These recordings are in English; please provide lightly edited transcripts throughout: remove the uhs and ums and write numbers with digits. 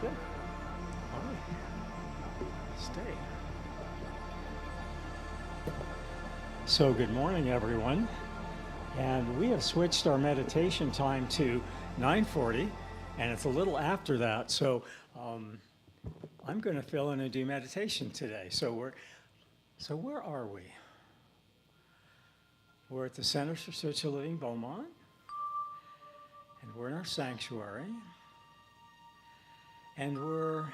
good. All right. Stay. So good morning, everyone. And we have switched our meditation time to 9:40, and it's a little after that. So I'm going to fill in and do meditation today. So where are we? We're at the Center for Spiritual Living Beaumont, and we're in our sanctuary, and we're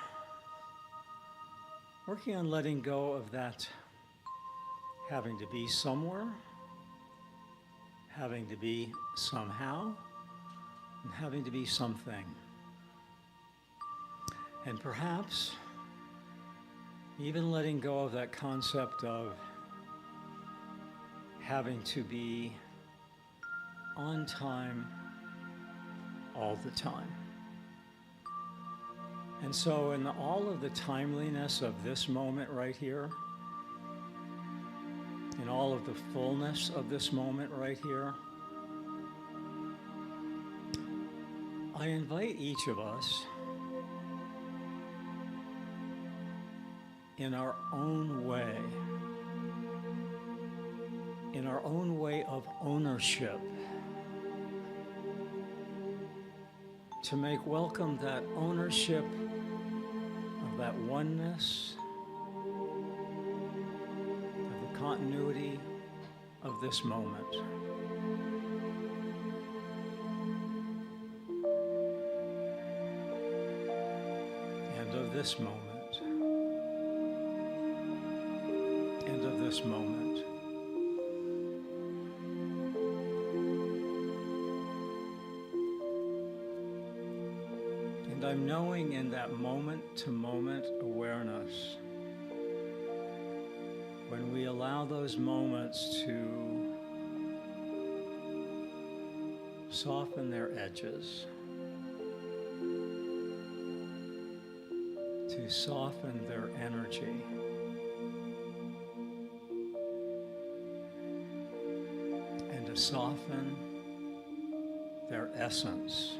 working on letting go of that having to be somewhere, having to be somehow, and having to be something. And perhaps even letting go of that concept of having to be on time all the time. And so in all of the timeliness of this moment right here, in all of the fullness of this moment right here, I invite each of us in our own way of ownership, to make welcome that ownership of that oneness, of the continuity of this moment. And of this moment. And of this moment. And I'm knowing in that moment-to-moment awareness, when we allow those moments to soften their edges, to soften their energy, and to soften their essence.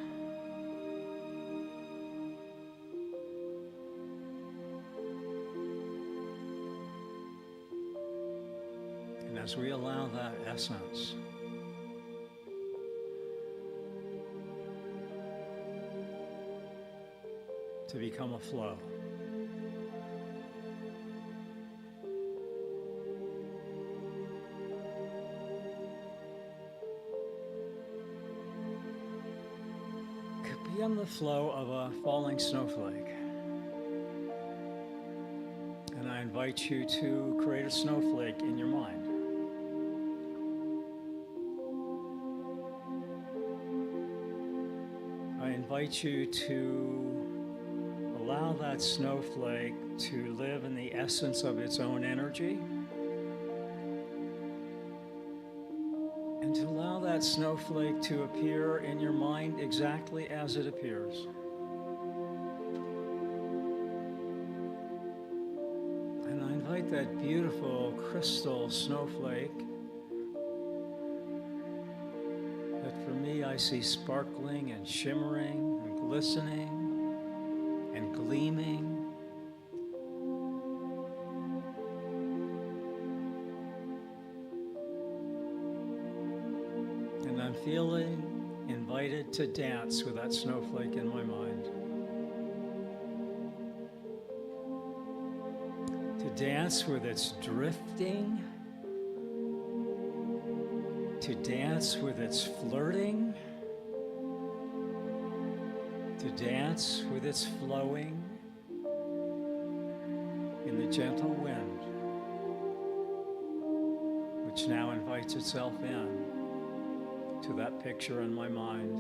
And as we allow that essence to become a flow, could be on the flow of a falling snowflake. And I invite you to create a snowflake in your mind. I invite you to allow that snowflake to live in the essence of its own energy, and to allow that snowflake to appear in your mind exactly as it appears. And I invite that beautiful crystal snowflake that for me I see sparkling and shimmering and glistening and gleaming. And I'm feeling invited to dance with that snowflake in my mind. To dance with its drifting, to dance with its flirting, to dance with its flowing in the gentle wind, which now invites itself in to that picture in my mind.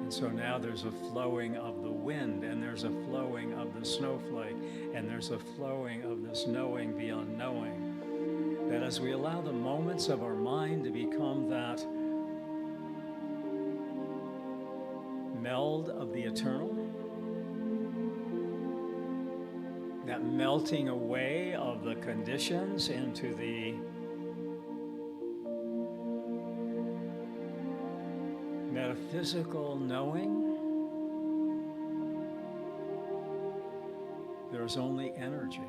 And so now there's a flowing of the wind, and there's a flowing of the snowflake, and there's a flowing of this knowing beyond knowing. That as we allow the moments of our mind to become that meld of the eternal, that melting away of the conditions into the metaphysical knowing, there is only energy.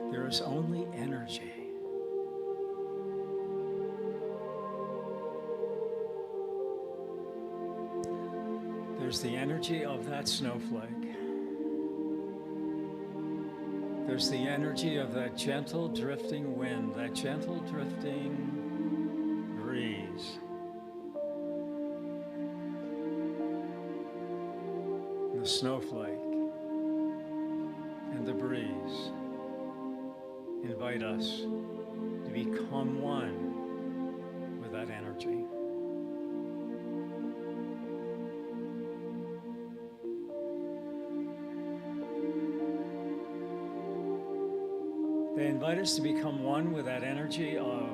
There is only energy. There's the energy of that snowflake. There's the energy of that gentle drifting wind, that gentle drifting breeze. The snowflake and the breeze invite us to become one with that energy. They invite us to become one with that energy of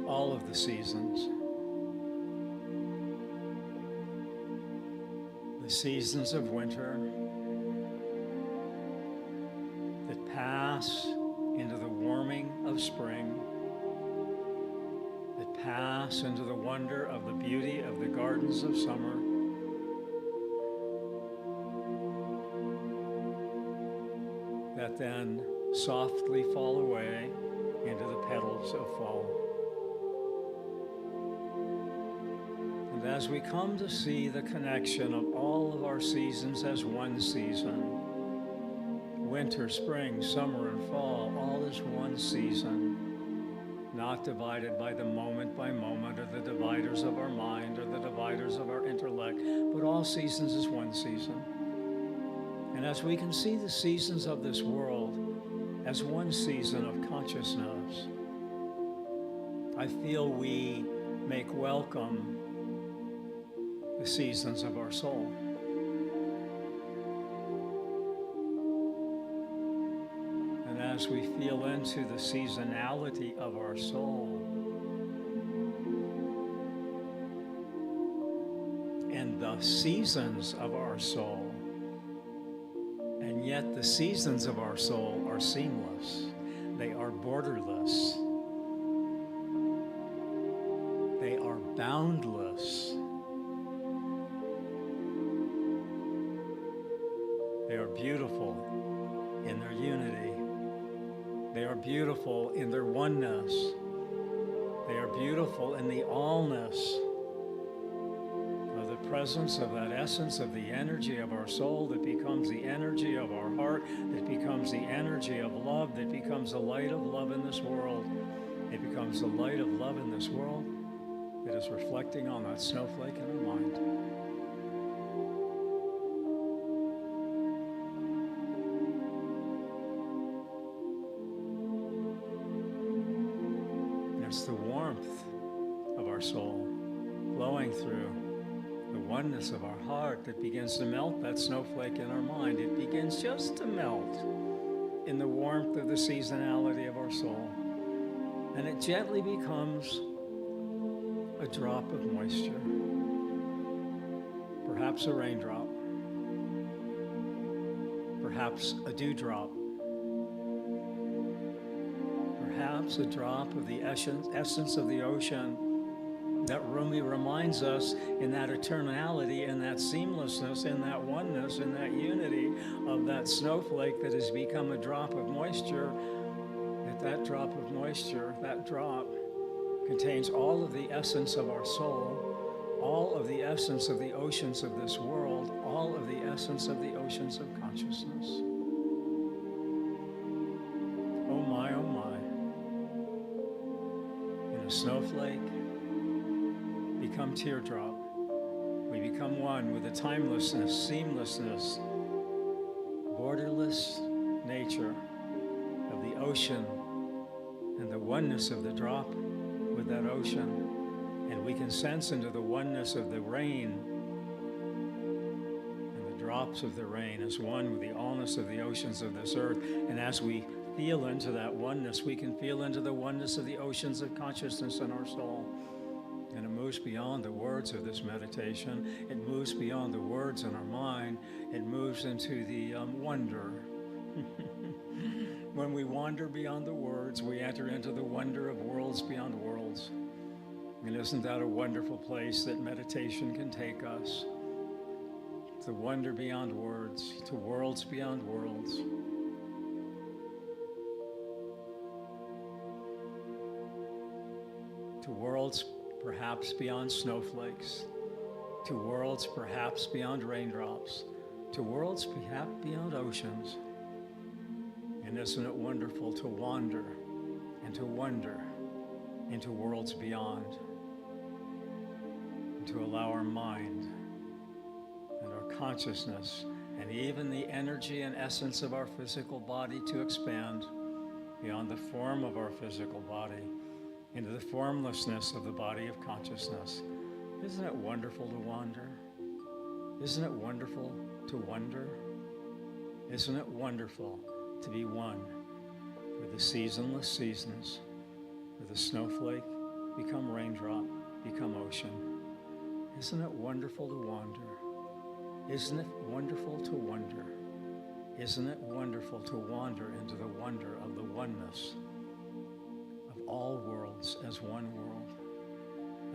all of the seasons. The seasons of winter that pass into the warming of spring, that pass into the wonder of the beauty of the gardens of summer, that then softly fall away into the petals of fall. And as we come to see the connection of all of our seasons as one season, winter, spring, summer, and fall, all is one season, not divided by the moment by moment or the dividers of our mind or the dividers of our intellect, but all seasons is one season. And as we can see the seasons of this world as one season of consciousness, I feel we make welcome the seasons of our soul. And as we feel into the seasonality of our soul, and the seasons of our soul, and yet the seasons of our soul are seamless. They are borderless. They are boundless. They are beautiful in their unity. They are beautiful in their oneness. They are beautiful in the allness of the presence of that essence of the energy of our soul that becomes the energy of our heart, that becomes the energy of love, that becomes the light of love in this world. It becomes the light of love in this world that is reflecting on that snowflake in our mind. It's the warmth of our soul flowing through the oneness of our heart that begins to melt that snowflake in our mind. It begins just to melt in the warmth of the seasonality of our soul. And it gently becomes a drop of moisture, perhaps a raindrop, perhaps a dewdrop, perhaps a drop of the essence of the ocean that Rumi reminds us in that eternality, in that seamlessness, in that oneness, in that unity of that snowflake that has become a drop of moisture, that drop of moisture, that drop contains all of the essence of our soul, all of the essence of the oceans of this world, all of the essence of the oceans of consciousness. Oh my, oh my. In a snowflake, become teardrop. We become one with the timelessness, seamlessness, borderless nature of the ocean and the oneness of the drop with that ocean. And we can sense into the oneness of the rain and the drops of the rain as one with the allness of the oceans of this earth. And as we feel into that oneness, we can feel into the oneness of the oceans of consciousness in our soul. And it moves beyond the words of this meditation. It moves beyond the words in our mind. It moves into the wonder, When we wander beyond the words, we enter into the wonder of worlds beyond worlds. And isn't that a wonderful place that meditation can take us? To wonder beyond words, to worlds beyond worlds. To worlds perhaps beyond snowflakes, to worlds perhaps beyond raindrops, to worlds perhaps beyond oceans. And isn't it wonderful to wander and to wonder into worlds beyond, and to allow our mind and our consciousness and even the energy and essence of our physical body to expand beyond the form of our physical body into the formlessness of the body of consciousness. Isn't it wonderful to wander? Isn't it wonderful to wonder? Isn't it wonderful to be one with the seasonless seasons, with the snowflake become raindrop, become ocean? Isn't it wonderful to wander? Isn't it wonderful to wonder? Isn't it wonderful to wander into the wonder of the oneness of all worlds as one world,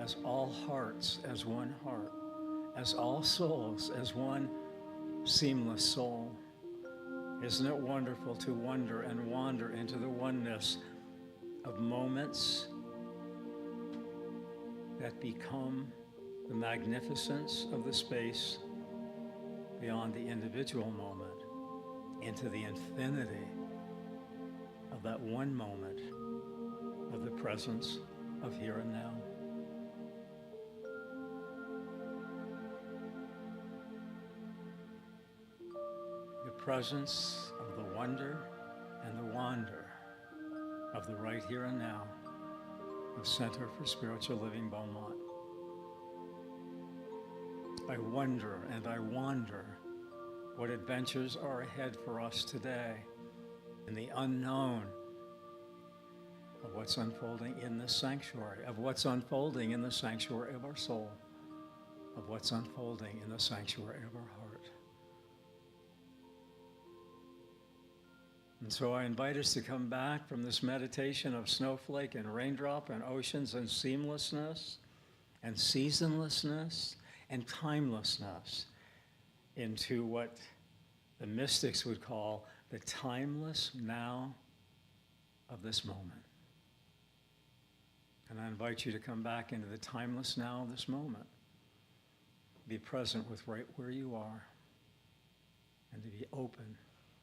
as all hearts as one heart, as all souls as one seamless soul? Isn't it wonderful to wonder and wander into the oneness of moments that become the magnificence of the space beyond the individual moment into the infinity of that one moment of the presence of here and now? The presence of the wonder and the wander of the right here and now of Center for Spiritual Living Beaumont. I wonder and I wander what adventures are ahead for us today in the unknown of what's unfolding in this sanctuary, of what's unfolding in the sanctuary of our soul, of what's unfolding in the sanctuary of our heart. And so I invite us to come back from this meditation of snowflake and raindrop and oceans and seamlessness and seasonlessness and timelessness into what the mystics would call the timeless now of this moment. And I invite you to come back into the timeless now of this moment. Be present with right where you are and to be open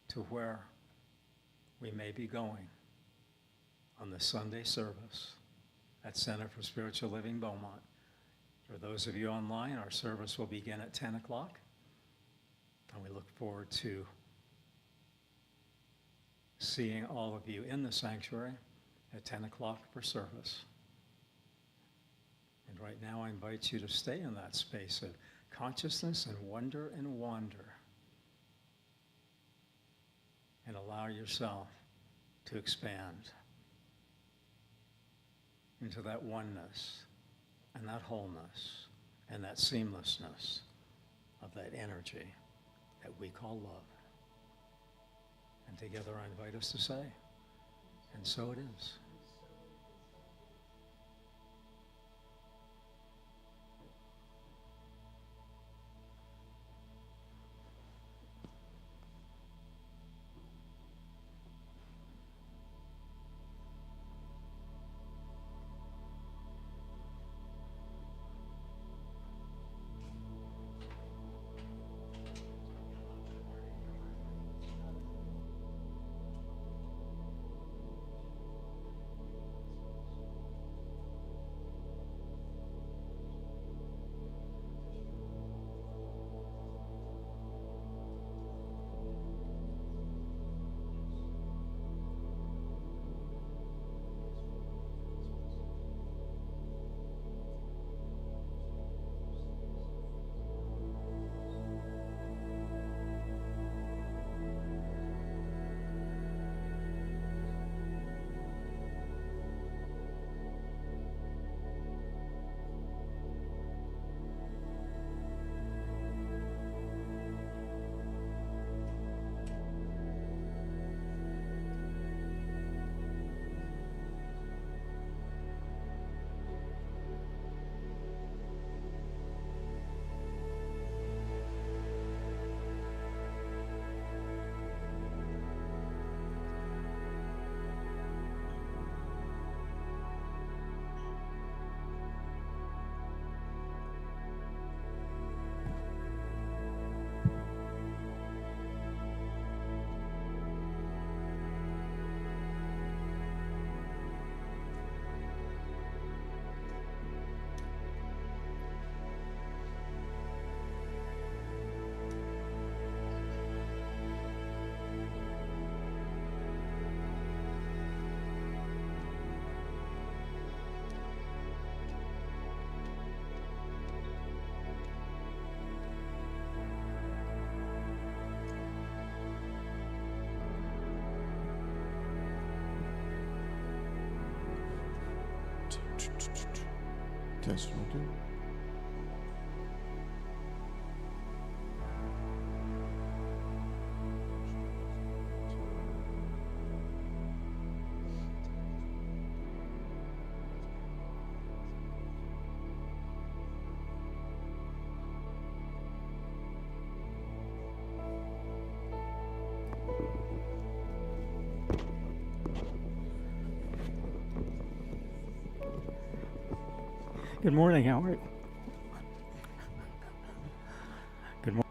to where we may be going on the Sunday service at Center for Spiritual Living Beaumont. For those of you online, our service will begin at 10 o'clock, and we look forward to seeing all of you in the sanctuary at 10 o'clock for service. And right now I invite you to stay in that space of consciousness and wonder and wander, and allow yourself to expand into that oneness and that wholeness and that seamlessness of that energy that we call love. And together I invite us to say, and so it is. Test 1, 2. Good morning, how are you? Good morning.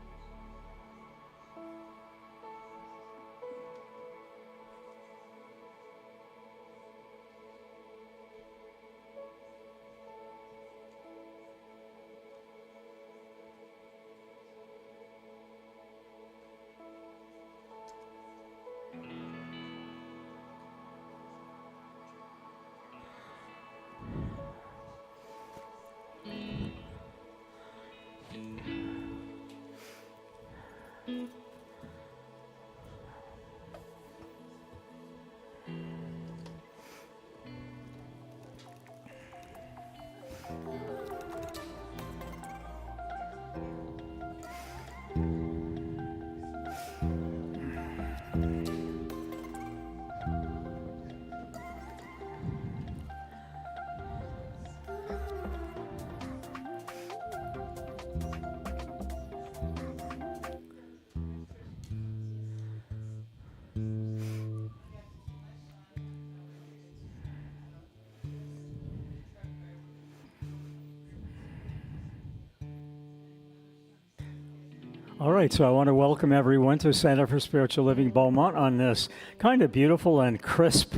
All right, so I want to welcome everyone to Center for Spiritual Living Beaumont on this kind of beautiful and crisp,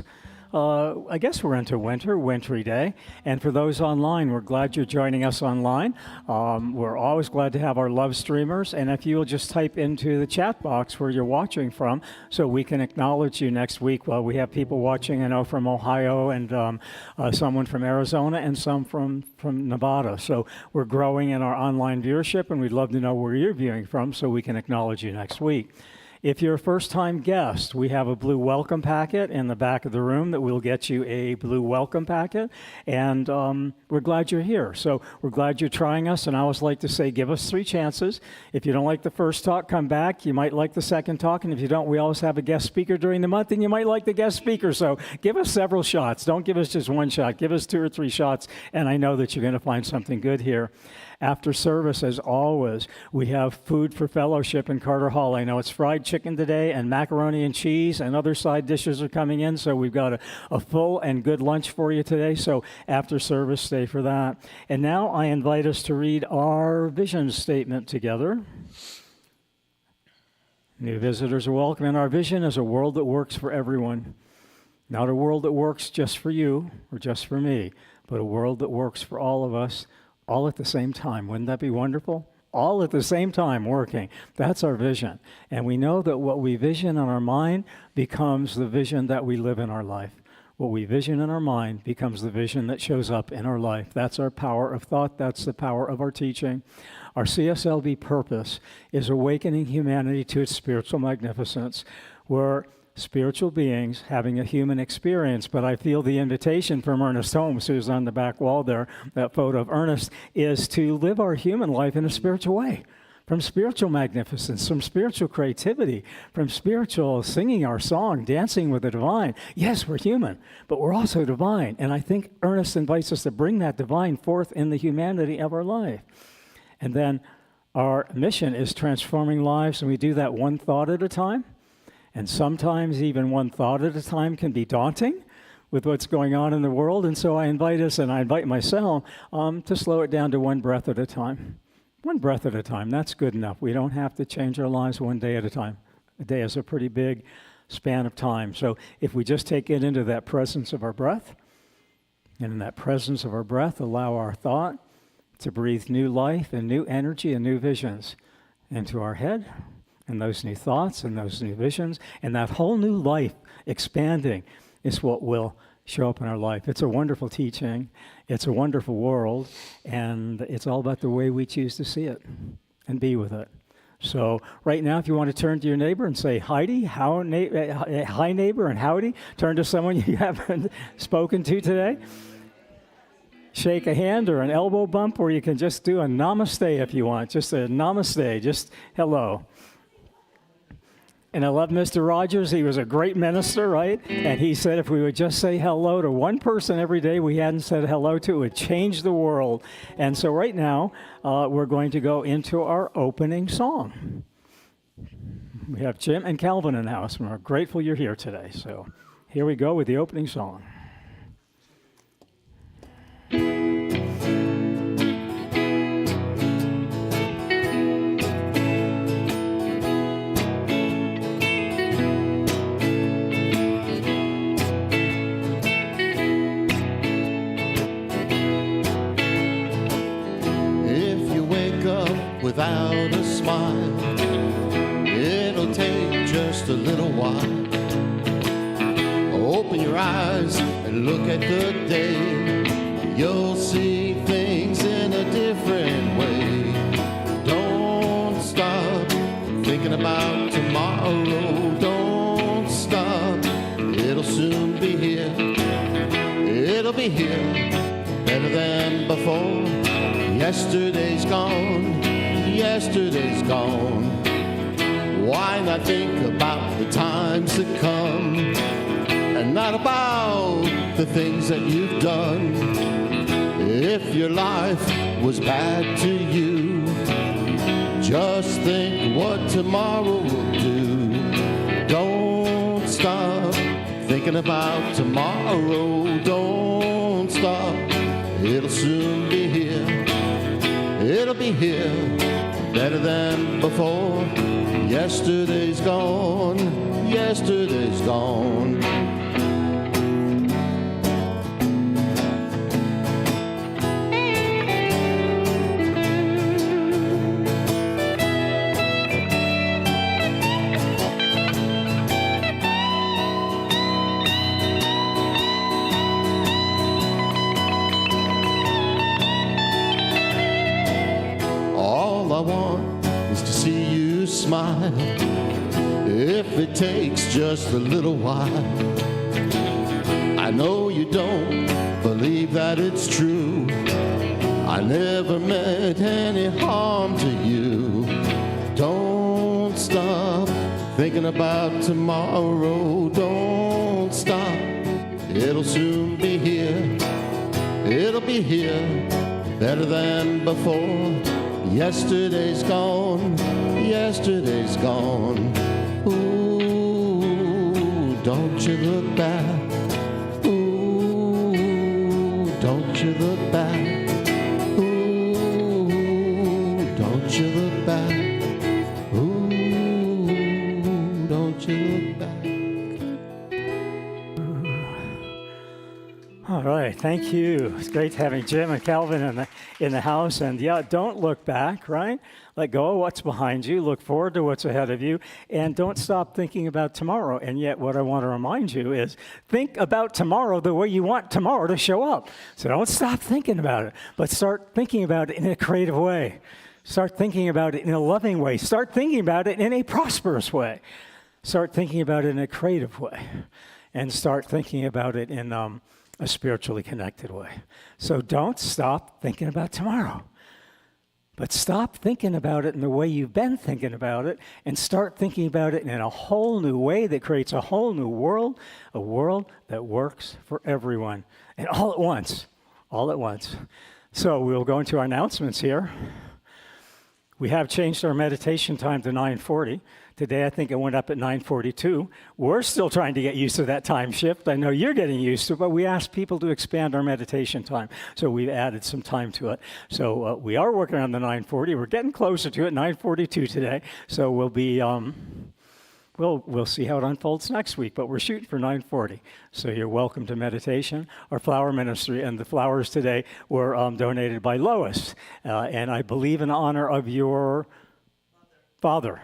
I guess we're into wintry day. And for those online, we're glad you're joining us online. We're always glad to have our love streamers. And if you will just type into the chat box where you're watching from so we can acknowledge you next week. Well, we have people watching, I know, from Ohio and someone from Arizona and some from Nevada. So we're growing in our online viewership, and we'd love to know where you're viewing from so we can acknowledge you next week. If you're a first-time guest, we have a blue welcome packet in the back of the room that will get you a blue welcome packet, and we're glad you're here. So we're glad you're trying us, and I always like to say, give us 3 chances. If you don't like the first talk, come back. You might like the second talk, and if you don't, we always have a guest speaker during the month, and you might like the guest speaker. So give us several shots. Don't give us just one shot. Give us 2 or 3 shots, and I know that you're going to find something good here. After service, as always, we have food for fellowship in Carter Hall. I know it's fried chicken today and macaroni and cheese, and other side dishes are coming in, so we've got a full and good lunch for you today. So after service, stay for that. And now I invite us to read our vision statement together. New visitors are welcome, and our vision is a world that works for everyone. Not a world that works just for you or just for me, but a world that works for all of us, all at the same time. Wouldn't that be wonderful? All at the same time working. That's our vision. And we know that what we vision in our mind becomes the vision that we live in our life. What we vision in our mind becomes the vision that shows up in our life. That's our power of thought. That's the power of our teaching. Our CSLB purpose is awakening humanity to its spiritual magnificence. We're spiritual beings having a human experience, but I feel the invitation from Ernest Holmes, who's on the back wall there, that photo of Ernest, is to live our human life in a spiritual way, from spiritual magnificence, from spiritual creativity, from spiritual singing our song, dancing with the divine. Yes, we're human, but we're also divine, and I think Ernest invites us to bring that divine forth in the humanity of our life. And then our mission is transforming lives, and we do that one thought at a time. And sometimes even one thought at a time can be daunting with what's going on in the world. And so I invite us, and I invite myself, to slow it down to one breath at a time. One breath at a time, that's good enough. We don't have to change our lives one day at a time. A day is a pretty big span of time. So if we just take it into that presence of our breath, and in that presence of our breath, allow our thought to breathe new life and new energy and new visions into our head, and those new thoughts and those new visions, and that whole new life expanding is what will show up in our life. It's a wonderful teaching. It's a wonderful world, and it's all about the way we choose to see it and be with it. So right now, if you want to turn to your neighbor and say, Heidi, hi neighbor, and howdy, turn to someone you haven't spoken to today. shake a hand or an elbow bump, or you can just do a namaste if you want. Just a namaste, just hello. And I love Mr. Rogers. He was a great minister, right? And he said if we would just say hello to one person every day we hadn't said hello to, it would change the world. And so right now, we're going to go into our opening song. We have Jim and Calvin in the house, and we're grateful you're here today. So here we go with the opening song. Without a smile, it'll take just a little while. Open your eyes and look at the day. You'll see things in a different way. Don't stop thinking about tomorrow. Don't stop, it'll soon be here. It'll be here better than before. Yesterday's gone. Yesterday's gone. Why not think about the times to come and not about the things that you've done? If your life was bad to you, just think what tomorrow will do. Don't stop thinking about tomorrow. Don't stop, it'll soon be here. It'll be here better than before. Yesterday's gone. Yesterday's gone. Smile, if it takes just a little while. I know you don't believe that it's true. I never meant any harm to you. Don't stop thinking about tomorrow. Don't stop, it'll soon be here. It'll be here better than before. Yesterday's gone. Yesterday's gone. Ooh, don't you look back. Ooh, don't you look back. Ooh, don't you look back. Ooh, don't you look back. All right, thank you. It's great having Jim and Calvin in the house. And yeah, don't look back, right? Let go of what's behind you. Look forward to what's ahead of you. And don't stop thinking about tomorrow. And yet what I want to remind you is think about tomorrow the way you want tomorrow to show up. So don't stop thinking about it, but start thinking about it in a creative way. Start thinking about it in a loving way. Start thinking about it in a prosperous way. Start thinking about it in a creative way. And start thinking about it in a spiritually connected way. So don't stop thinking about tomorrow. But stop thinking about it in the way you've been thinking about it and start thinking about it in a whole new way that creates a whole new world, a world that works for everyone. And all at once, all at once. So we'll go into our announcements here. We have changed our meditation time to 9:40. Today, I think it went up at 9:42. We're still trying to get used to that time shift. I know you're getting used to it, but we asked people to expand our meditation time. So we've added some time to it. So we are working on the 9:40. We're getting closer to it, 9:42 today. So we'll be, we'll see how it unfolds next week, but we're shooting for 9:40. So you're welcome to meditation. Our flower ministry and the flowers today were donated by Lois. And I believe in honor of your father.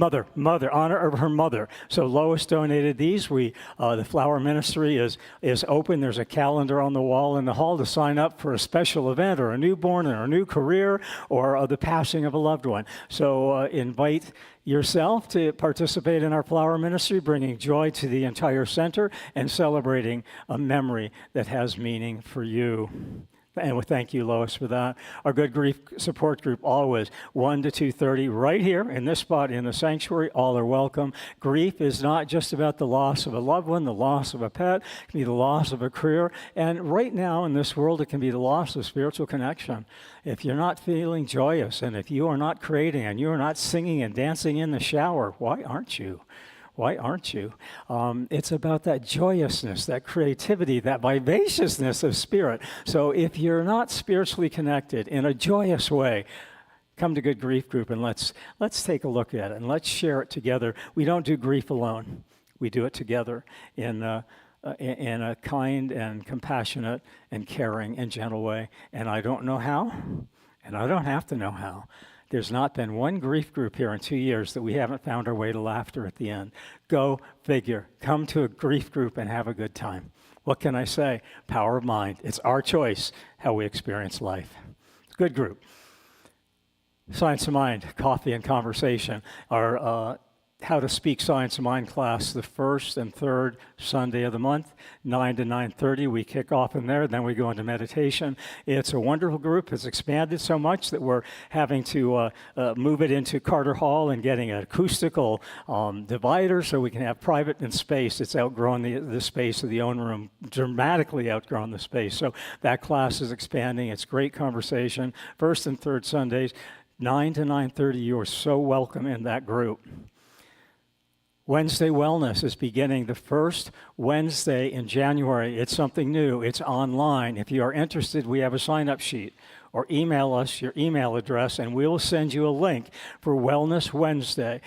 honor of her mother. So Lois donated these. The Flower Ministry is open. There's a calendar on the wall in the hall to sign up for a special event or a newborn or a new career or the passing of a loved one. So invite yourself to participate in our Flower Ministry, bringing joy to the entire center and celebrating a memory that has meaning for you. And we thank you, Lois, for that. Our Good Grief Support Group, always 1 to 2:30, right here in this spot in the sanctuary. All are welcome. Grief is not just about the loss of a loved one, the loss of a pet. It can be the loss of a career. And right now in this world, it can be the loss of spiritual connection. If you're not feeling joyous, and if you are not creating, and you are not singing and dancing in the shower, why aren't you? Why aren't you? It's about that joyousness, that creativity, that vivaciousness of spirit. So if you're not spiritually connected in a joyous way, come to Good Grief Group and let's take a look at it and let's share it together. We don't do grief alone. We do it together in a kind and compassionate and caring and gentle way. And I don't know how, and I don't have to know how. There's not been one grief group here in 2 years that we haven't found our way to laughter at the end. Go figure. Come to a grief group and have a good time. What can I say? Power of mind. It's our choice how we experience life. Good group. Science of Mind, coffee and conversation. Our How to Speak Science of Mind class, the first and third Sunday of the month, 9 to 9:30. We kick off in there, then we go into meditation. It's a wonderful group. It's expanded so much that we're having to move it into Carter Hall and getting an acoustical divider so we can have private and space. It's outgrown the space of the own room, dramatically outgrown the space. So that class is expanding. It's great conversation. First and third Sundays, 9 to 9:30. You are so welcome in that group. Wednesday Wellness is beginning the first Wednesday in January. It's something new. It's online. If you are interested, we have a sign-up sheet. Or email us your email address, and we will send you a link for Wellness Wednesday.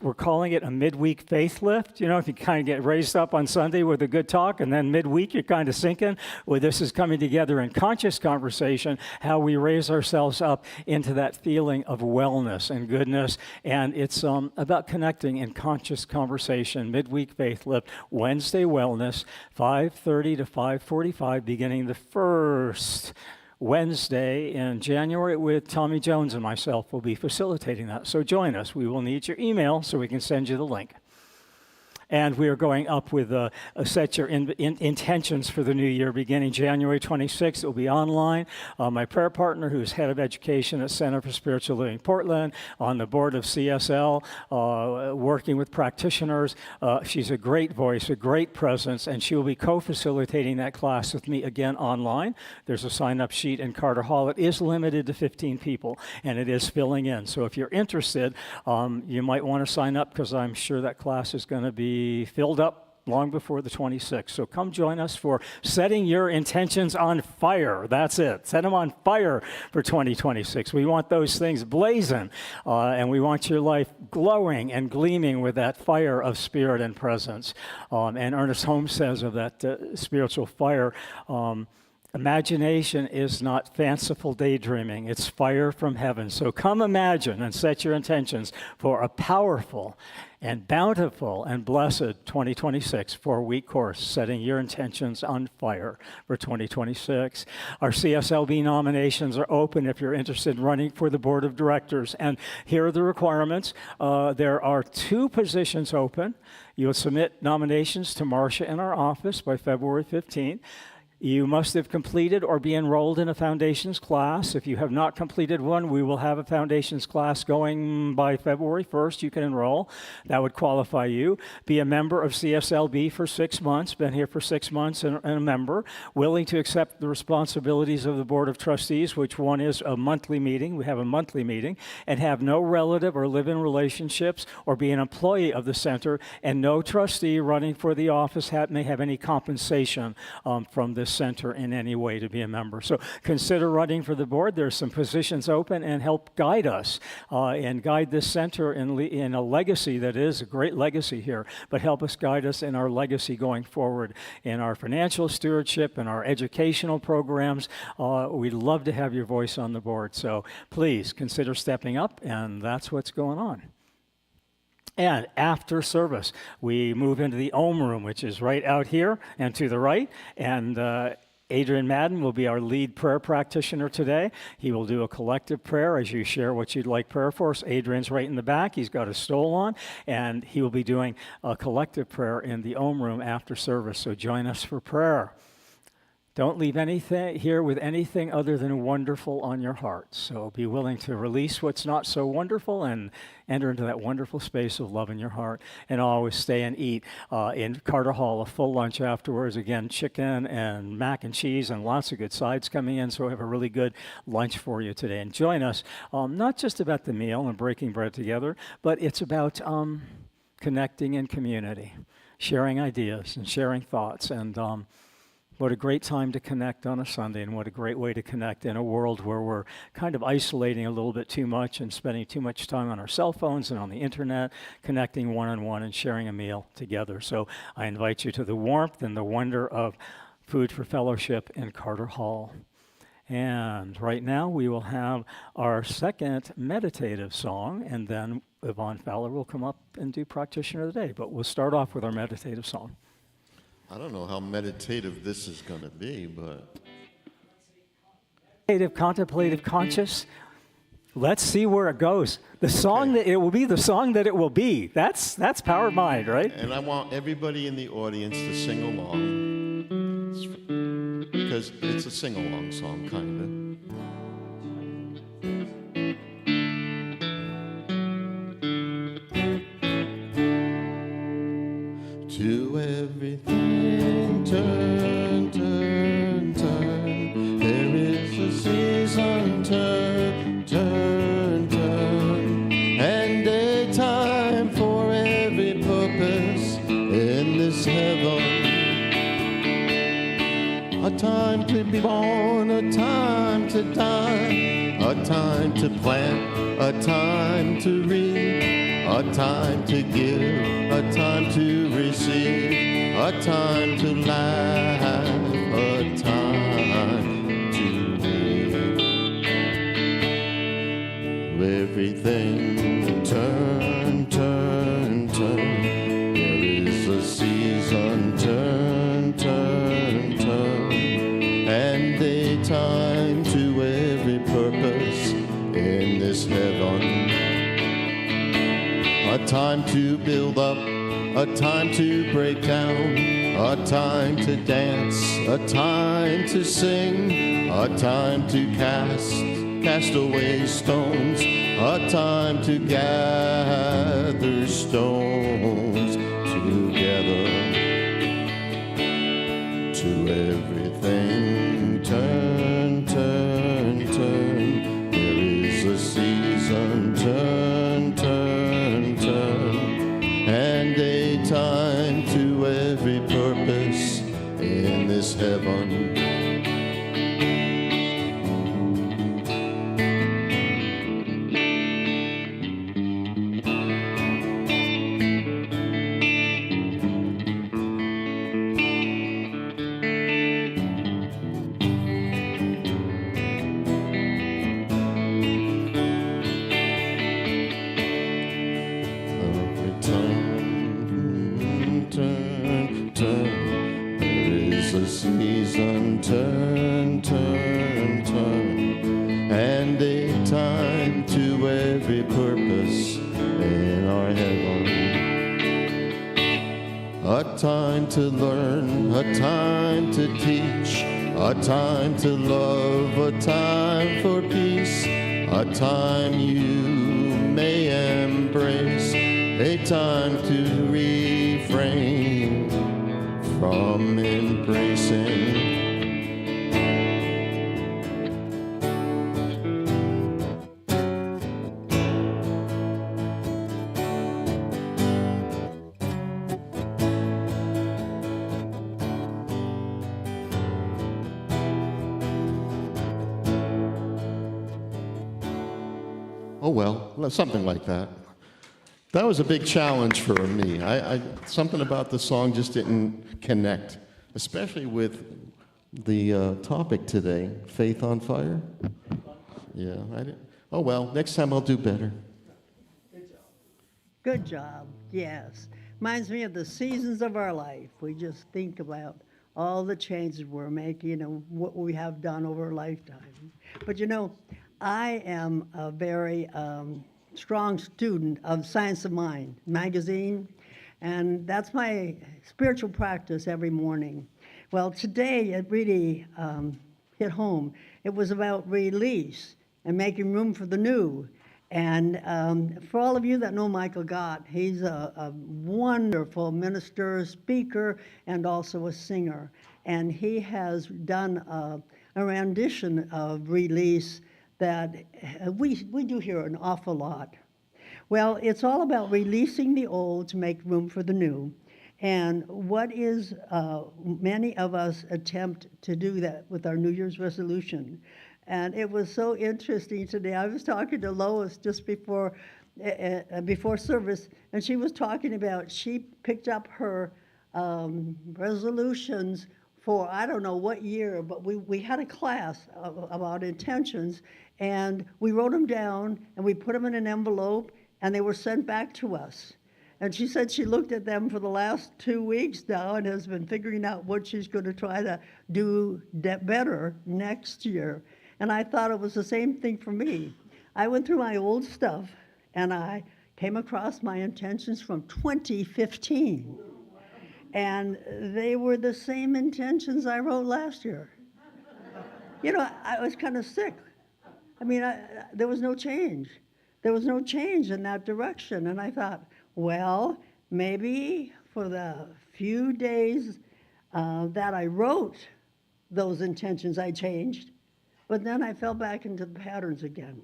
We're calling it a midweek faith lift. You know, if you kind of get raised up on Sunday with a good talk, and then midweek you're kind of sinking, well, this is coming together in conscious conversation, how we raise ourselves up into that feeling of wellness and goodness. And it's about connecting in conscious conversation. Midweek faith lift, Wednesday Wellness, 5:30 to 5:45, beginning the first Wednesday in January with Tommy Jones and myself will be facilitating that. So join us. We will need your email so we can send you the link. And we are going up with set your intentions for the new year beginning January 26th. It will be online. My prayer partner, who's head of education at Center for Spiritual Living Portland, on the board of CSL, working with practitioners. She's a great voice, a great presence, and she will be co-facilitating that class with me again online. There's a sign-up sheet in Carter Hall. It is limited to 15 people, and it is filling in. So if you're interested, you might want to sign up because I'm sure that class is going to be filled up long before the 26th. So come join us for setting your intentions on fire. That's it. Set them on fire for 2026. We want those things blazing, and we want your life glowing and gleaming with that fire of spirit and presence. And Ernest Holmes says of that spiritual fire, imagination is not fanciful daydreaming. It's fire from heaven. So come imagine and set your intentions for a powerful and bountiful and blessed 2026 4-week course, setting your intentions on fire for 2026. Our CSLB nominations are open if you're interested in running for the board of directors. And here are the requirements. There are 2 positions open. You'll submit nominations to Marcia in our office by February 15th. You must have completed or be enrolled in a foundations class. If you have not completed one, we will have a foundations class going by February 1st. You can enroll. That would qualify you. Be a member of CSLB for 6 months, been here for 6 months and a member, willing to accept the responsibilities of the Board of Trustees, which one is a monthly meeting. We have a monthly meeting, and have no relative or live-in relationships or be an employee of the center, and no trustee running for the office may have any compensation from this center in any way to be a member. So consider running for the board. There's some positions open, and help guide us and guide this center in a legacy that is a great legacy here, but help us guide us in our legacy going forward in our financial stewardship and our educational programs. We'd love to have your voice on the board. So please consider stepping up, and that's what's going on. And after service, we move into the Om room, which is right out here and to the right. And Adrian Madden will be our lead prayer practitioner today. He will do a collective prayer as you share what you'd like prayer for. So Adrian's right in the back. He's got a stole on, and he will be doing a collective prayer in the Om room after service. So join us for prayer. Don't leave anything here with anything other than wonderful on your heart. So be willing to release what's not so wonderful and enter into that wonderful space of love in your heart. And always stay and eat in Carter Hall, a full lunch afterwards. Again, chicken and mac and cheese and lots of good sides coming in. So we have a really good lunch for you today. And join us, not just about the meal and breaking bread together, but it's about connecting in community, sharing ideas and sharing thoughts. And what a great time to connect on a Sunday, and what a great way to connect in a world where we're kind of isolating a little bit too much and spending too much time on our cell phones and on the internet, connecting one-on-one and sharing a meal together. So I invite you to the warmth and the wonder of Food for Fellowship in Carter Hall. And right now we will have our second meditative song, and then Evonne Fowler will come up and do Practitioner of the Day. But we'll start off with our meditative song. I don't know how meditative this is going to be, but... Meditative, contemplative, conscious. Let's see where it goes. The song that it will be, the song that it will be. That's Power of Mind, right? And I want everybody in the audience to sing along, because it's a sing-along song, kind of. To everything turn, turn, turn. There is a season, turn, turn, turn. And a time for every purpose in this heaven. A time to be born, a time to die, a time to plant, a time to reap. A time to give, a time to receive, a time to laugh, a time to weep. Everything turn, turn, turn. There is a season, turn, turn, turn. And a time to every purpose in this heaven. A time to build up, a time to break down, a time to dance, a time to sing, a time to cast away stones, a time to gather stones together. To everything turn, turn, turn. There is a season, turn, turn, turn. And a time to every purpose in this heaven. Season, turn, turn, turn, and a time to every purpose in our heaven. A time to learn, a time to teach, a time to love, a time for peace, a time you may embrace, a time to refrain from embracing. Oh well, something like that. That was a big challenge for me. Something about the song just didn't connect, especially with the topic today, Faith on Fire. Yeah, I didn't. Oh well, next time I'll do better. Good job. Yes. Reminds me of the seasons of our life. We just think about all the changes we're making and what we have done over a lifetime. But I am a very strong student of Science of Mind magazine, and that's my spiritual practice every morning. Well, today it really hit home. It was about release and making room for the new. And for all of you that know Michael Gott, he's a wonderful minister, speaker, and also a singer. And he has done a rendition of release that we do hear an awful lot. Well, it's all about releasing the old to make room for the new. And what is many of us attempt to do that with our New Year's resolution. And it was so interesting today. I was talking to Lois just before service, and she was talking about she picked up her resolutions for I don't know what year, but we had a class about intentions, and we wrote them down and we put them in an envelope, and they were sent back to us. And she said she looked at them for the last 2 weeks now and has been figuring out what she's going to try to do better next year. And I thought it was the same thing for me. I went through my old stuff and I came across my intentions from 2015. And they were the same intentions I wrote last year. I was kind of sick. I mean, there was no change. There was no change in that direction. And I thought, well, maybe for the few days that I wrote those intentions, I changed. But then I fell back into the patterns again.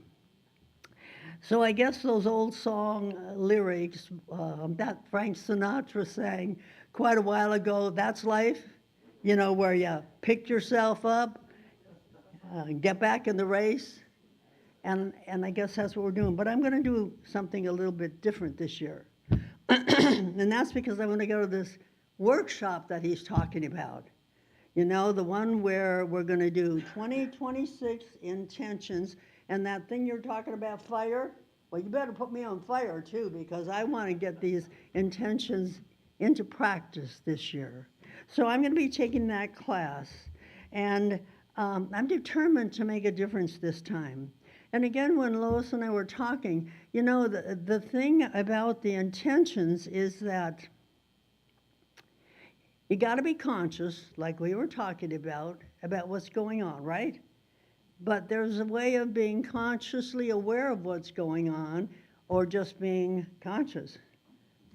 So I guess those old song lyrics that Frank Sinatra sang quite a while ago, that's life, where you pick yourself up, get back in the race. And I guess that's what we're doing. But I'm going to do something a little bit different this year. And that's because I'm going to go to this workshop that he's talking about. The one where we're going to do 2026 intentions, and that thing you're talking about, fire, well, you better put me on fire too, because I want to get these intentions into practice this year. So I'm going to be taking that class, and I'm determined to make a difference this time. And again, when Lois and I were talking, the thing about the intentions is that you got to be conscious, like we were talking about what's going on, right? But there's a way of being consciously aware of what's going on, or just being conscious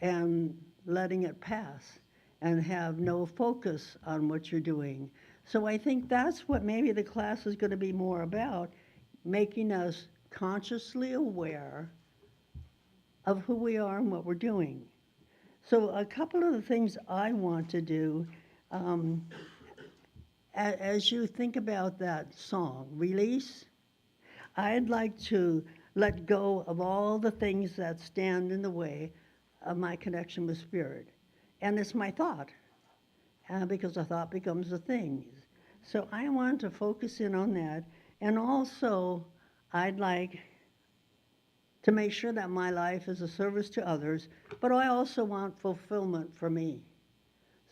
and letting it pass and have no focus on what you're doing. So I think that's what maybe the class is going to be more about, making us consciously aware of who we are and what we're doing. So a couple of the things I want to do, as you think about that song, release, I'd like to let go of all the things that stand in the way of my connection with Spirit. And it's my thought, because a thought becomes a thing. So I want to focus in on that. And also, I'd like to make sure that my life is a service to others, but I also want fulfillment for me.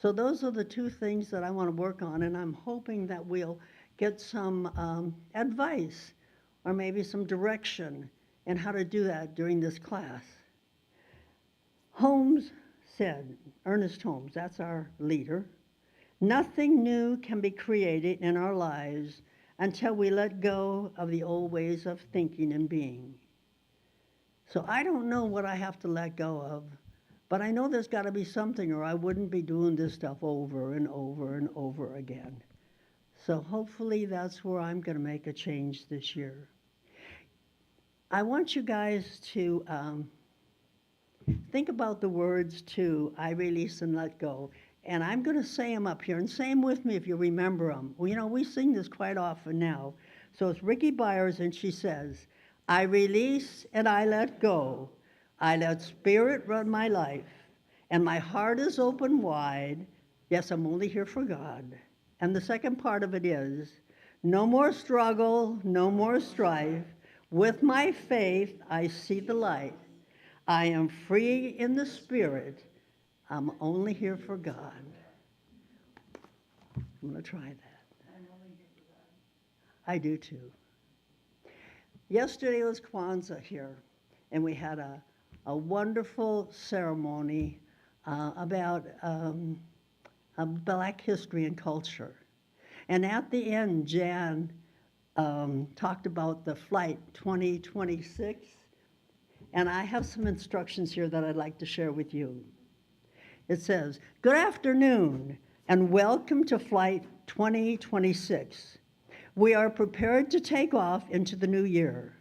So those are the two things that I want to work on, and I'm hoping that we'll get some advice or maybe some direction in how to do that during this class. Holmes said, Ernest Holmes, that's our leader, nothing new can be created in our lives until we let go of the old ways of thinking and being. So I don't know what I have to let go of, but I know there's got to be something, or I wouldn't be doing this stuff over and over and over again. So hopefully that's where I'm going to make a change this year. I want you guys to think about the words to I release and let go. And I'm going to say them up here, and say them with me if you remember them. Well, we sing this quite often now. So it's Ricky Byers, and she says, I release and I let go. I let Spirit run my life, and my heart is open wide. Yes, I'm only here for God. And the second part of it is, no more struggle, no more strife. With my faith, I see the light. I am free in the spirit. I'm only here for God. I'm going to try that. I do too. Yesterday was Kwanzaa here, and we had a wonderful ceremony about Black history and culture. And at the end, Jan talked about the flight 2026, and I have some instructions here that I'd like to share with you. It says, "Good afternoon, and welcome to Flight 2026. We are prepared to take off into the new year.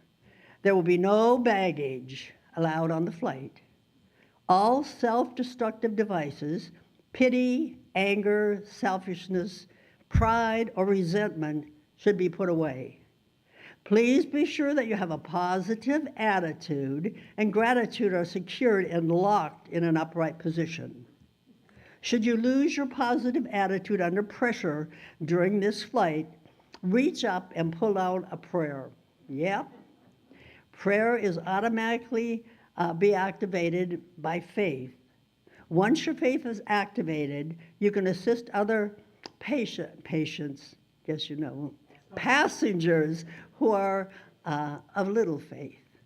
There will be no baggage allowed on the flight. All self-destructive devices, pity, anger, selfishness, pride, or resentment should be put away. Please be sure that you have a positive attitude and gratitude are secured and locked in an upright position. Should you lose your positive attitude under pressure during this flight, reach up and pull out a prayer." Yep. Prayer is automatically be activated by faith. Once your faith is activated, you can assist other patients, guess you know, passengers who are of little faith.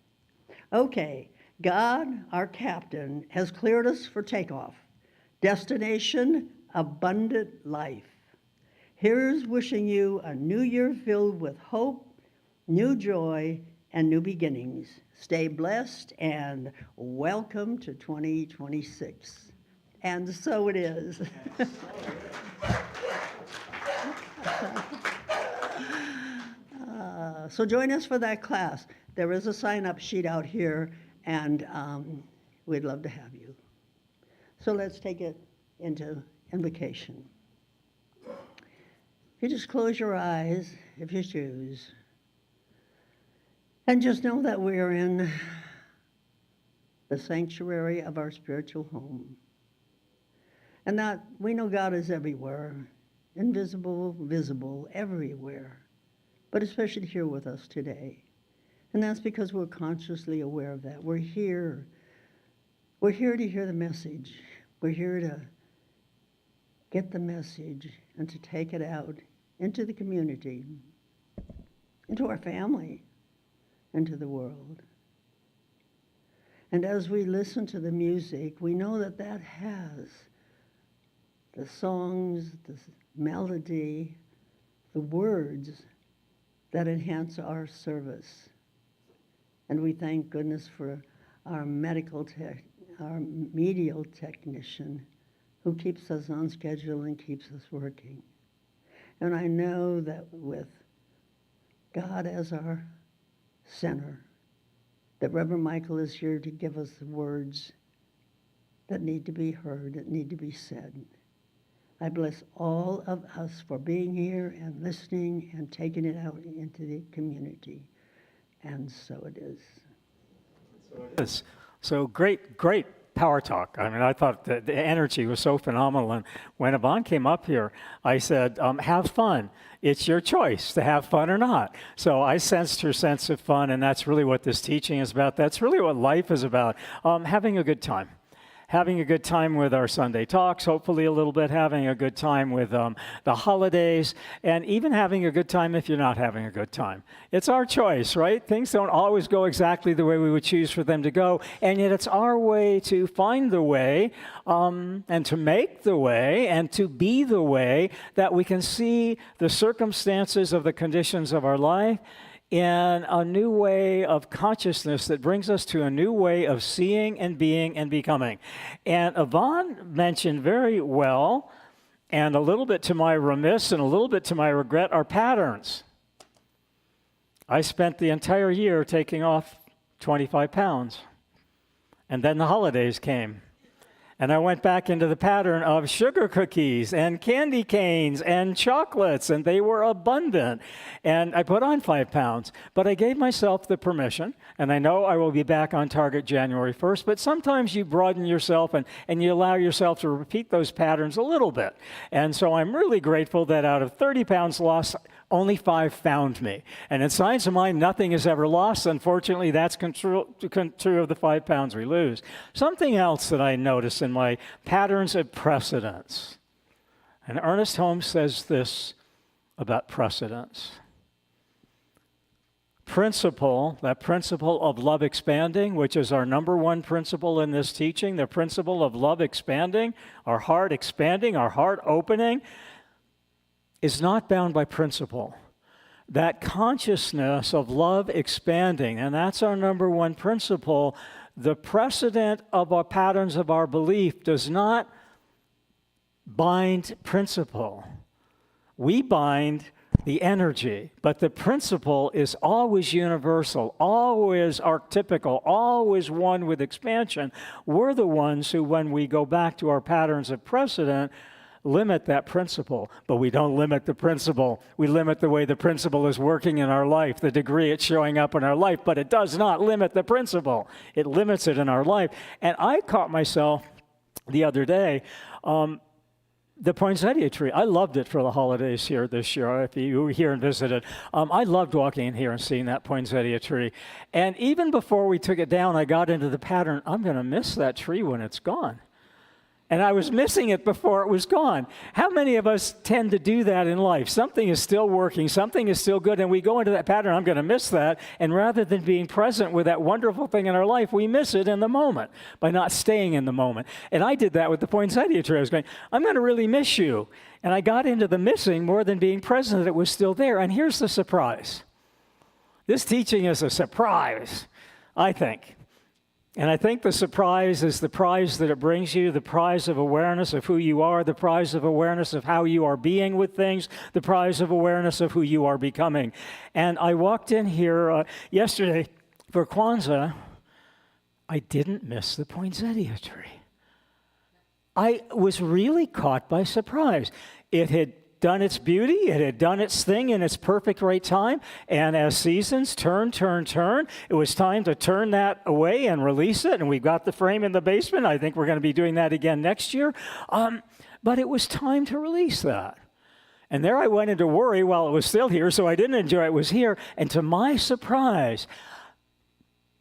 Okay, God, our captain, has cleared us for takeoff. Destination, abundant life. Here's wishing you a new year filled with hope, new joy, and new beginnings. Stay blessed and welcome to 2026. And so it is. So join us for that class. There is a sign-up sheet out here, and we'd love to have you. So let's take it into invocation. You just close your eyes, if you choose, and just know that we are in the sanctuary of our spiritual home, and that we know God is everywhere, invisible, visible, everywhere, but especially here with us today. And that's because we're consciously aware of that. We're here. We're here to hear the message. We're here to get the message and to take it out into the community, into our family, into the world. And as we listen to the music, we know that that has the songs, the melody, the words that enhance our service. And we thank goodness for our our medial technician who keeps us on schedule and keeps us working. And I know that with God as our center, that Reverend Michael is here to give us the words that need to be heard, that need to be said. I bless all of us for being here and listening and taking it out into the community. And so it is. So great power talk. I mean, I thought that the energy was so phenomenal. And when Evonne came up here, I said, have fun. It's your choice to have fun or not. So I sensed her sense of fun, and that's really what this teaching is about. That's really what life is about, having a good time. Having a good time with our Sunday talks, hopefully a little bit, having a good time with the holidays, and even having a good time if you're not having a good time. It's our choice, right? Things don't always go exactly the way we would choose for them to go, and yet it's our way to find the way, and to make the way, and to be the way that we can see the circumstances of the conditions of our life in a new way of consciousness that brings us to a new way of seeing and being and becoming. And Evonne mentioned very well, and a little bit to my remiss and a little bit to my regret, are patterns. I spent the entire year taking off 25 pounds, and then the holidays came. And I went back into the pattern of sugar cookies and candy canes and chocolates, and they were abundant. And I put on 5 pounds, but I gave myself the permission, and I know I will be back on target January 1st, but sometimes you broaden yourself and you allow yourself to repeat those patterns a little bit. And so I'm really grateful that out of 30 pounds lost, only 5 found me. And in science of mind, nothing is ever lost. Unfortunately, that's true of the 5 pounds we lose. Something else that I notice in my patterns of precedence. And Ernest Holmes says this about precedence. That principle of love expanding, which is our number one principle in this teaching, the principle of love expanding, our heart opening, is not bound by principle. That consciousness of love expanding, and that's our number one principle, the precedent of our patterns of our belief does not bind principle. We bind the energy, but the principle is always universal, always archetypical, always one with expansion. We're the ones who, when we go back to our patterns of precedent, limit that principle, but we don't limit the principle. We limit the way the principle is working in our life, the degree it's showing up in our life, but it does not limit the principle. It limits it in our life. And I caught myself the other day, the poinsettia tree. I loved it for the holidays here this year. If you were here and visited, I loved walking in here and seeing that poinsettia tree. And even before we took it down, I got into the pattern, I'm going to miss that tree when it's gone. And I was missing it before it was gone. How many of us tend to do that in life? Something is still working, something is still good, and we go into that pattern, I'm going to miss that, and rather than being present with that wonderful thing in our life, we miss it in the moment by not staying in the moment. And I did that with the poinsettia tree. I was going, I'm going to really miss you. And I got into the missing more than being present, that it was still there. And here's the surprise. This teaching is a surprise, I think. And I think the surprise is the prize that it brings you, the prize of awareness of who you are, the prize of awareness of how you are being with things, the prize of awareness of who you are becoming. And I walked in here yesterday for Kwanzaa. I didn't miss the poinsettia tree. I was really caught by surprise. It had done its beauty, it had done its thing in its perfect right time, and as seasons turn, it was time to turn that away and release it, and we've got the frame in the basement. I think we're going to be doing that again next year, but it was time to release that. And there I went into worry while it was still here, so I didn't enjoy it was here, and to my surprise,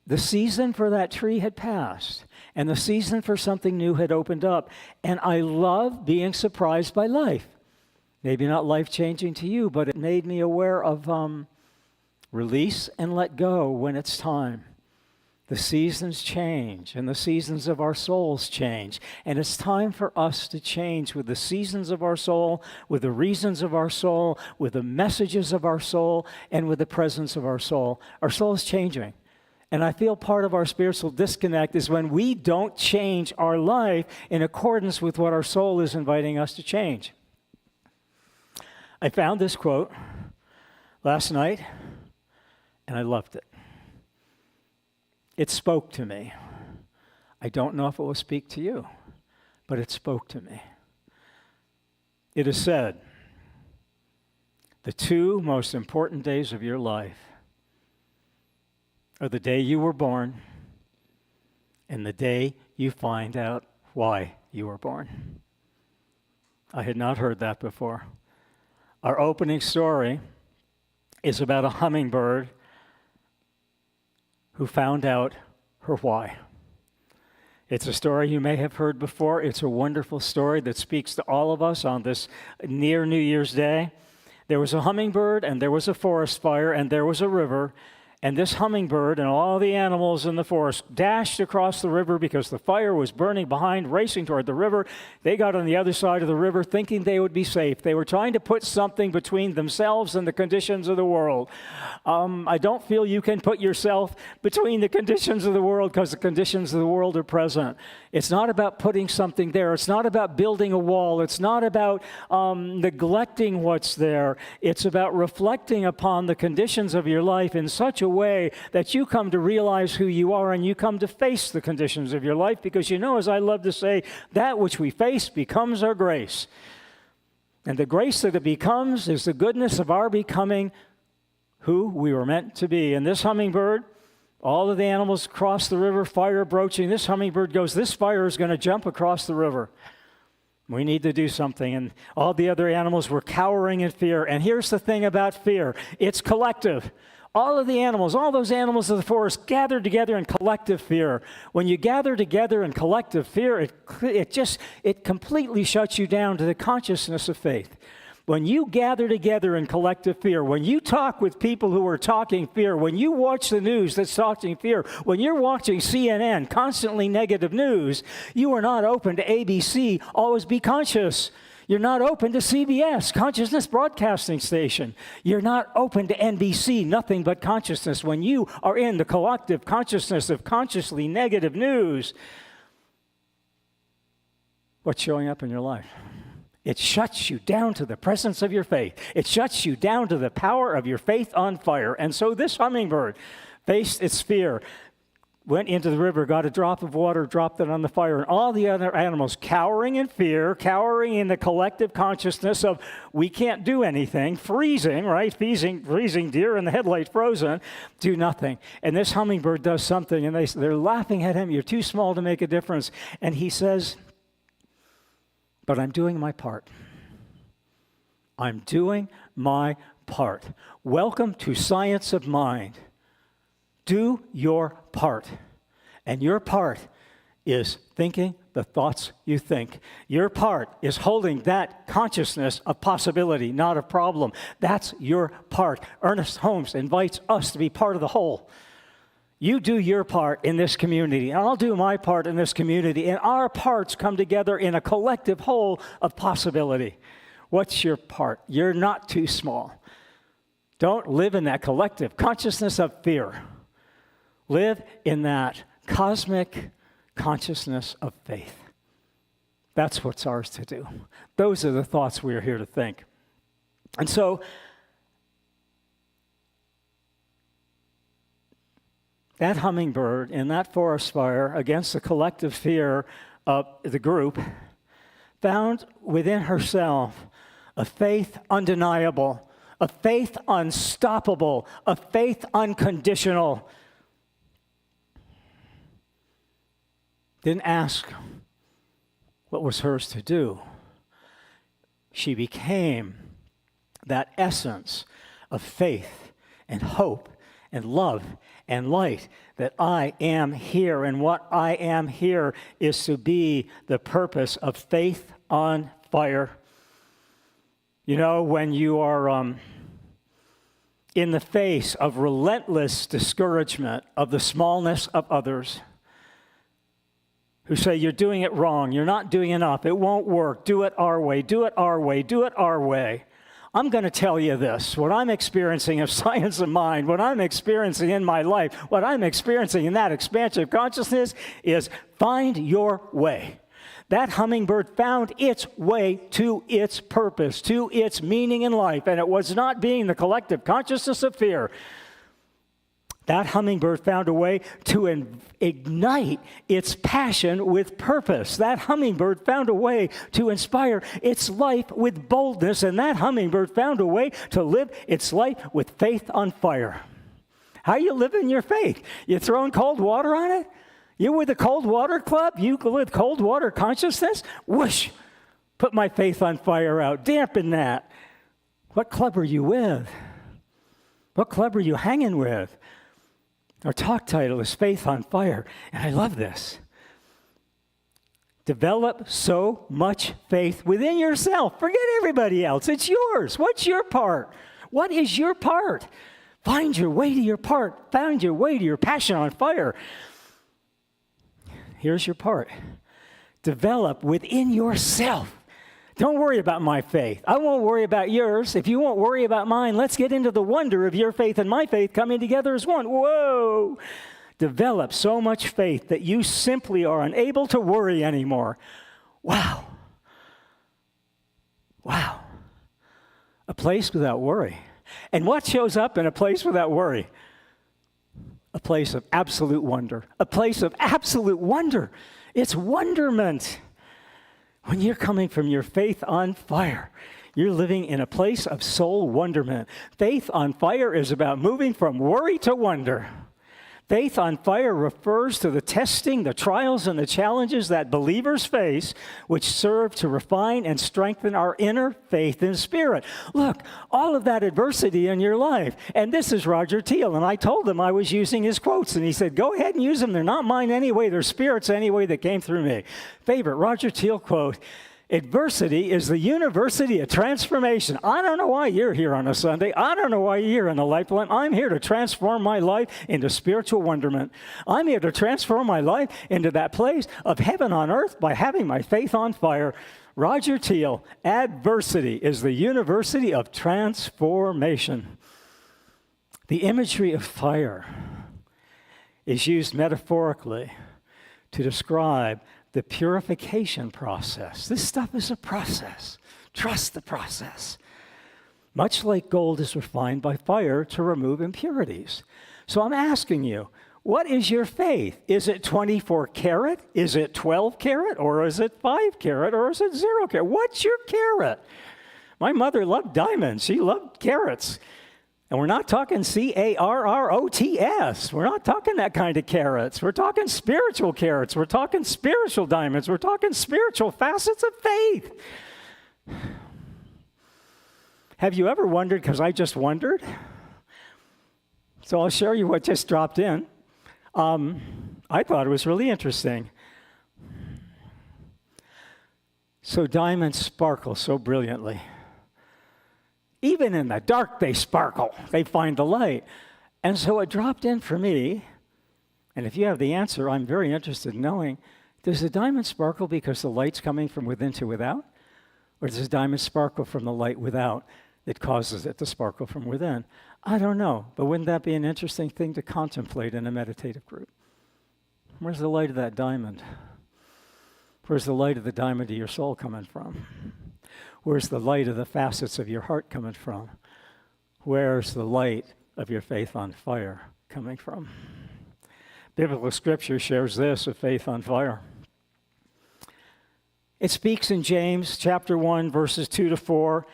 the season for that tree had passed, and the season for something new had opened up, and I love being surprised by life. Maybe not life-changing to you, but it made me aware of release and let go when it's time. The seasons change, and the seasons of our souls change. And it's time for us to change with the seasons of our soul, with the reasons of our soul, with the messages of our soul, and with the presence of our soul. Our soul is changing. And I feel part of our spiritual disconnect is when we don't change our life in accordance with what our soul is inviting us to change. I found this quote last night, and I loved it. It spoke to me. I don't know if it will speak to you, but it spoke to me. It is said, the 2 most important days of your life are the day you were born and the day you find out why you were born. I had not heard that before. Our opening story is about a hummingbird who found out her why. It's a story you may have heard before. It's a wonderful story that speaks to all of us on this near New Year's Day. There was a hummingbird, and there was a forest fire, and there was a river, and this hummingbird and all the animals in the forest dashed across the river because the fire was burning behind, racing toward the river. They got on the other side of the river thinking they would be safe. They were trying to put something between themselves and the conditions of the world. I don't feel you can put yourself between the conditions of the world because the conditions of the world are present. It's not about putting something there. It's not about building a wall. It's not about neglecting what's there. It's about reflecting upon the conditions of your life in such a way that you come to realize who you are and you come to face the conditions of your life because you know, as I love to say, that which we face becomes our grace. And the grace that it becomes is the goodness of our becoming who we were meant to be. And this hummingbird, all of the animals cross the river, fire broaching. This hummingbird goes, this fire is going to jump across the river. We need to do something. And all the other animals were cowering in fear. And here's the thing about fear. It's collective. All of the animals, all those animals of the forest gathered together in collective fear. When you gather together in collective fear, it completely shuts you down to the consciousness of faith. When you gather together in collective fear, when you talk with people who are talking fear, when you watch the news that's talking fear, when you're watching CNN, constantly negative news, you are not open to ABC, always be conscious. You're not open to CBS, Consciousness Broadcasting Station. You're not open to NBC, nothing but consciousness. When you are in the collective consciousness of consciously negative news, what's showing up in your life? It shuts you down to the presence of your faith. It shuts you down to the power of your faith on fire. And so this hummingbird faced its fear, went into the river, got a drop of water, dropped it on the fire, and all the other animals cowering in fear, cowering in the collective consciousness of we can't do anything, freezing, right? Freezing deer in the headlight frozen, do nothing. And this hummingbird does something, and they're laughing at him. You're too small to make a difference. And he says, but I'm doing my part. I'm doing my part. Welcome to Science of Mind. Do your part. And your part is thinking the thoughts you think. Your part is holding that consciousness of possibility, not of problem. That's your part. Ernest Holmes invites us to be part of the whole. You do your part in this community, and I'll do my part in this community, and our parts come together in a collective whole of possibility. What's your part? You're not too small. Don't live in that collective consciousness of fear. Live in that cosmic consciousness of faith. That's what's ours to do. Those are the thoughts we are here to think. And so, that hummingbird in that forest fire against the collective fear of the group found within herself a faith undeniable, a faith unstoppable, a faith unconditional. Didn't ask what was hers to do. She became that essence of faith and hope and love and light, that I am here, and what I am here is to be the purpose of faith on fire. You know, when you are in the face of relentless discouragement of the smallness of others, who say, you're doing it wrong, you're not doing enough, it won't work, do it our way, do it our way, do it our way. I'm going to tell you this, what I'm experiencing of Science of Mind, what I'm experiencing in my life, what I'm experiencing in that expansion of consciousness is find your way. That hummingbird found its way to its purpose, to its meaning in life, and it was not being the collective consciousness of fear. That hummingbird found a way to ignite its passion with purpose. That hummingbird found a way to inspire its life with boldness, and that hummingbird found a way to live its life with faith on fire. How you living your faith? You throwing cold water on it? You with the cold water club? You with cold water consciousness? Whoosh! Put my faith on fire out. Dampen that. What club are you with? What club are you hanging with? Our talk title is Faith on Fire, and I love this. Develop so much faith within yourself. Forget everybody else. It's yours. What's your part? What is your part? Find your way to your part. Find your way to your passion on fire. Here's your part. Develop within yourself. Don't worry about my faith. I won't worry about yours. If you won't worry about mine, let's get into the wonder of your faith and my faith coming together as one. Whoa! Develop so much faith that you simply are unable to worry anymore. Wow. Wow. A place without worry. And what shows up in a place without worry? A place of absolute wonder. A place of absolute wonder. It's wonderment. When you're coming from your faith on fire, you're living in a place of soul wonderment. Faith on fire is about moving from worry to wonder. Faith on fire refers to the testing, the trials, and the challenges that believers face, which serve to refine and strengthen our inner faith and spirit. Look, all of that adversity in your life. And this is Roger Teal, and I told him I was using his quotes, and he said, go ahead and use them. They're not mine anyway. They're spirits anyway that came through me. Favorite Roger Teal quote: adversity is the university of transformation. I don't know why you're here on a Sunday. I don't know why you're here on a Lifeline. I'm here to transform my life into spiritual wonderment. I'm here to transform my life into that place of heaven on earth by having my faith on fire. Roger Teal, adversity is the university of transformation. The imagery of fire is used metaphorically to describe the purification process. This stuff is a process. Trust the process. Much like gold is refined by fire to remove impurities. So I'm asking you, what is your faith? Is it 24 karat? Is it 12 karat? Or is it 5 karat? Or is it 0 karat? What's your carat? My mother loved diamonds. She loved carats. And we're not talking carrots. We're not talking that kind of carrots. We're talking spiritual carrots. We're talking spiritual diamonds. We're talking spiritual facets of faith. Have you ever wondered, because I just wondered? So I'll show you what just dropped in. I thought it was really interesting. So diamonds sparkle so brilliantly. Even in the dark, they sparkle. They find the light. And so it dropped in for me, and if you have the answer, I'm very interested in knowing, does the diamond sparkle because the light's coming from within to without? Or does the diamond sparkle from the light without that causes it to sparkle from within? I don't know, but wouldn't that be an interesting thing to contemplate in a meditative group? Where's the light of that diamond? Where's the light of the diamond of your soul coming from? Where's the light of the facets of your heart coming from? Where's the light of your faith on fire coming from? Biblical scripture shares this of faith on fire. It speaks in James chapter 1, verses 2 to 4,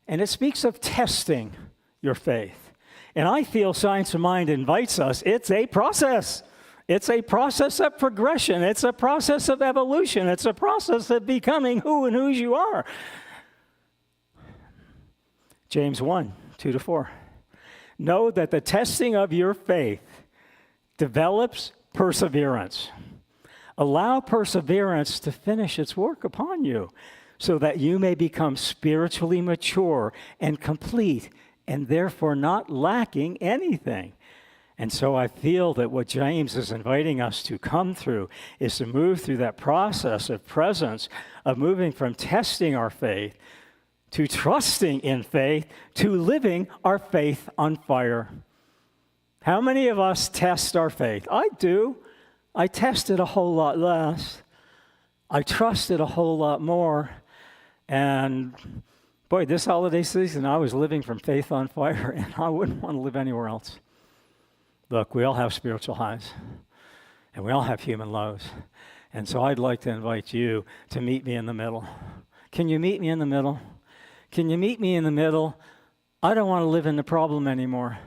and it speaks of testing your faith. And I feel Science of Mind invites us. It's a process. It's a process of progression. It's a process of evolution. It's a process of becoming who and whose you are. James 1, 2 to 4. Know that the testing of your faith develops perseverance. Allow perseverance to finish its work upon you, so that you may become spiritually mature and complete, and therefore not lacking anything. And so I feel that what James is inviting us to come through is to move through that process of presence, of moving from testing our faith to trusting in faith to living our faith on fire. How many of us test our faith? I do. I test it a whole lot less. I trust it a whole lot more. And boy, this holiday season, I was living from faith on fire, and I wouldn't want to live anywhere else. Look, we all have spiritual highs, and we all have human lows. And so I'd like to invite you to meet me in the middle. Can you meet me in the middle? Can you meet me in the middle? I don't want to live in the problem anymore.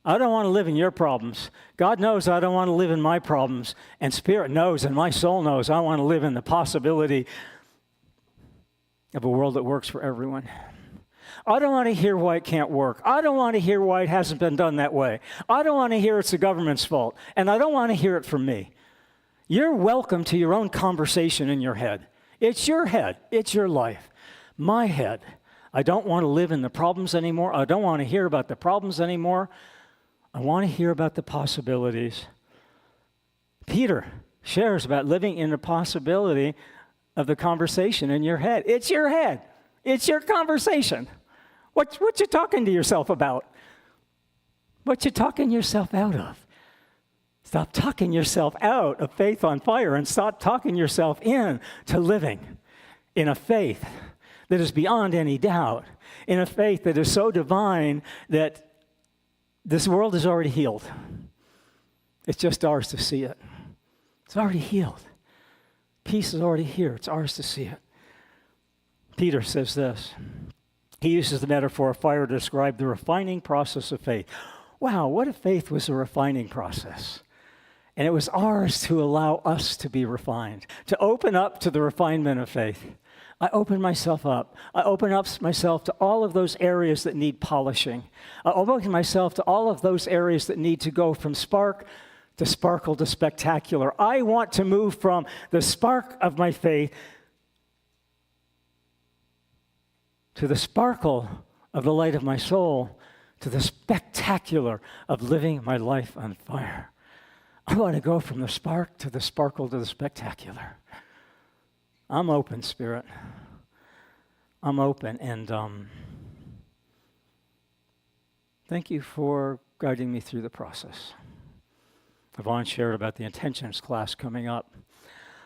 I don't want to live in your problems. God knows I don't want to live in my problems, and Spirit knows, and my soul knows I want to live in the possibility of a world that works for everyone. I don't want to hear why it can't work. I don't want to hear why it hasn't been done that way. I don't want to hear it's the government's fault, and I don't want to hear it from me. You're welcome to your own conversation in your head. It's your head. It's your life. My head. I don't want to live in the problems anymore. I don't want to hear about the problems anymore. I want to hear about the possibilities. Peter shares about living in the possibility of the conversation in your head. It's your head. It's your conversation. What you talking to yourself about? What you talking yourself out of? Stop talking yourself out of faith on fire and stop talking yourself in to living in a faith that is beyond any doubt, in a faith that is so divine that this world is already healed. It's just ours to see it. It's already healed. Peace is already here. It's ours to see it. Peter says this. He uses the metaphor of fire to describe the refining process of faith. wow, what if faith was a refining process? And it was ours to allow us to be refined, to open up to the refinement of faith. I open myself up. I open up myself to all of those areas that need polishing. I open myself to all of those areas that need to go from spark to sparkle to spectacular. I want to move from the spark of my faith to the sparkle of the light of my soul, to the spectacular of living my life on fire. I want to go from the spark to the sparkle to the spectacular. I'm open, Spirit. I'm open, and thank you for guiding me through the process. Evonne shared about the intentions class coming up,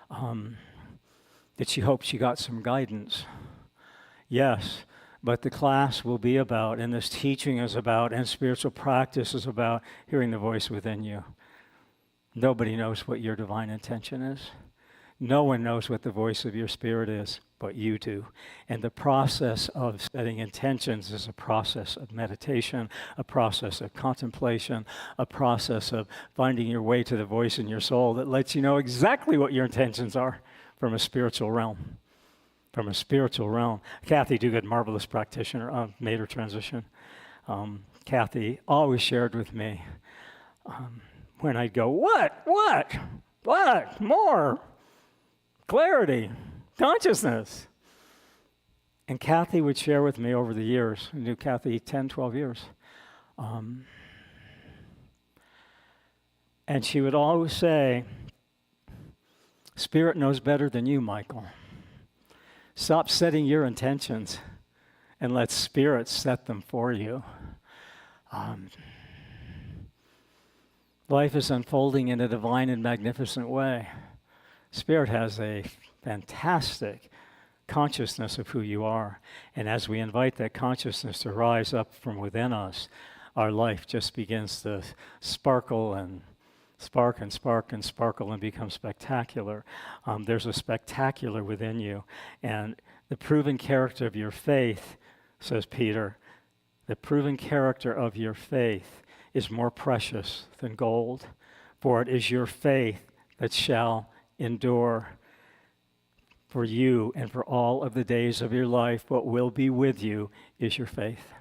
that she hoped she got some guidance. Yes, but the class will be about, and this teaching is about, and spiritual practice is about hearing the voice within you. Nobody knows what your divine intention is. No one knows what the voice of your spirit is, but you do. And the process of setting intentions is a process of meditation, a process of contemplation, a process of finding your way to the voice in your soul that lets you know exactly what your intentions are from a spiritual realm. From a spiritual realm. Kathy Duguid, marvelous practitioner, made her transition. Kathy always shared with me when I'd go, what, more, clarity, consciousness. And Kathy would share with me over the years, I knew Kathy 10, 12 years, and she would always say, Spirit knows better than you, Michael. Stop setting your intentions and let Spirit set them for you. Life is unfolding in a divine and magnificent way. Spirit has a fantastic consciousness of who you are. And as we invite that consciousness to rise up from within us, our life just begins to sparkle and spark and spark and sparkle and become spectacular. There's a spectacular within you. And the proven character of your faith, says Peter, the proven character of your faith is more precious than gold, for it is your faith that shall endure for you and for all of the days of your life. What will be with you is your faith.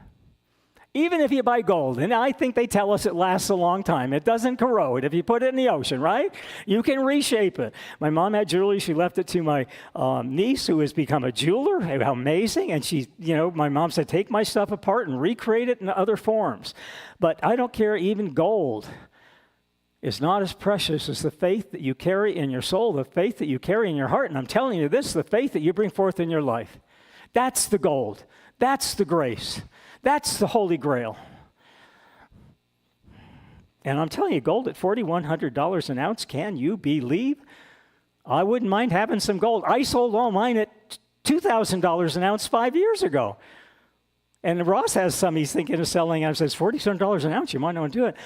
Even if you buy gold, and I think they tell us it lasts a long time. It doesn't corrode if you put it in the ocean, right? You can reshape it. My mom had jewelry. She left it to my niece, who has become a jeweler. How amazing. And she, my mom said, take my stuff apart and recreate it in other forms. But I don't care, even gold is not as precious as the faith that you carry in your soul, the faith that you carry in your heart. And I'm telling you this, the faith that you bring forth in your life. That's the gold. That's the grace. That's the Holy Grail. And I'm telling you, gold at $4,100 an ounce, can you believe? I wouldn't mind having some gold. I sold all mine at $2,000 an ounce 5 years ago. And Ross has some he's thinking of selling. I says, $47 an ounce, you might want to do it.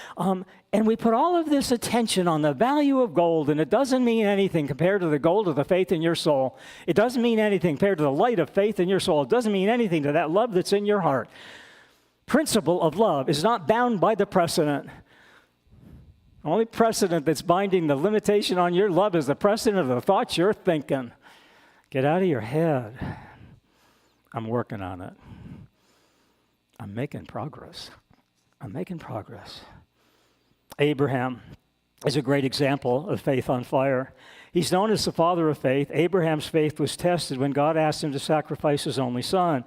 And we put all of this attention on the value of gold, and it doesn't mean anything compared to the gold of the faith in your soul. It doesn't mean anything compared to the light of faith in your soul. It doesn't mean anything to that love that's in your heart. Principle of love is not bound by the precedent. The only precedent that's binding the limitation on your love is the precedent of the thoughts you're thinking. Get out of your head. I'm working on it. I'm making progress. Abraham is a great example of faith on fire. He's known as the father of faith. Abraham's faith was tested when God asked him to sacrifice his only son.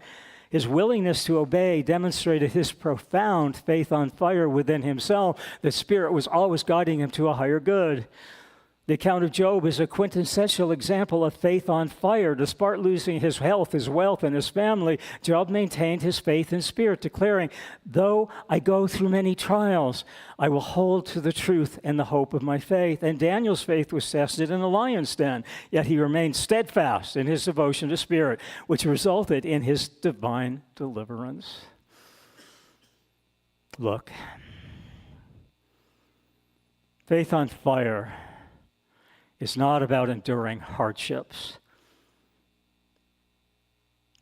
His willingness to obey demonstrated his profound faith on fire within himself. The Spirit was always guiding him to a higher good. The account of Job is a quintessential example of faith on fire. Despite losing his health, his wealth, and his family, Job maintained his faith in spirit, declaring, though I go through many trials, I will hold to the truth and the hope of my faith. And Daniel's faith was tested in a lion's den, yet he remained steadfast in his devotion to spirit, which resulted in his divine deliverance. Look, faith on fire is not about enduring hardships,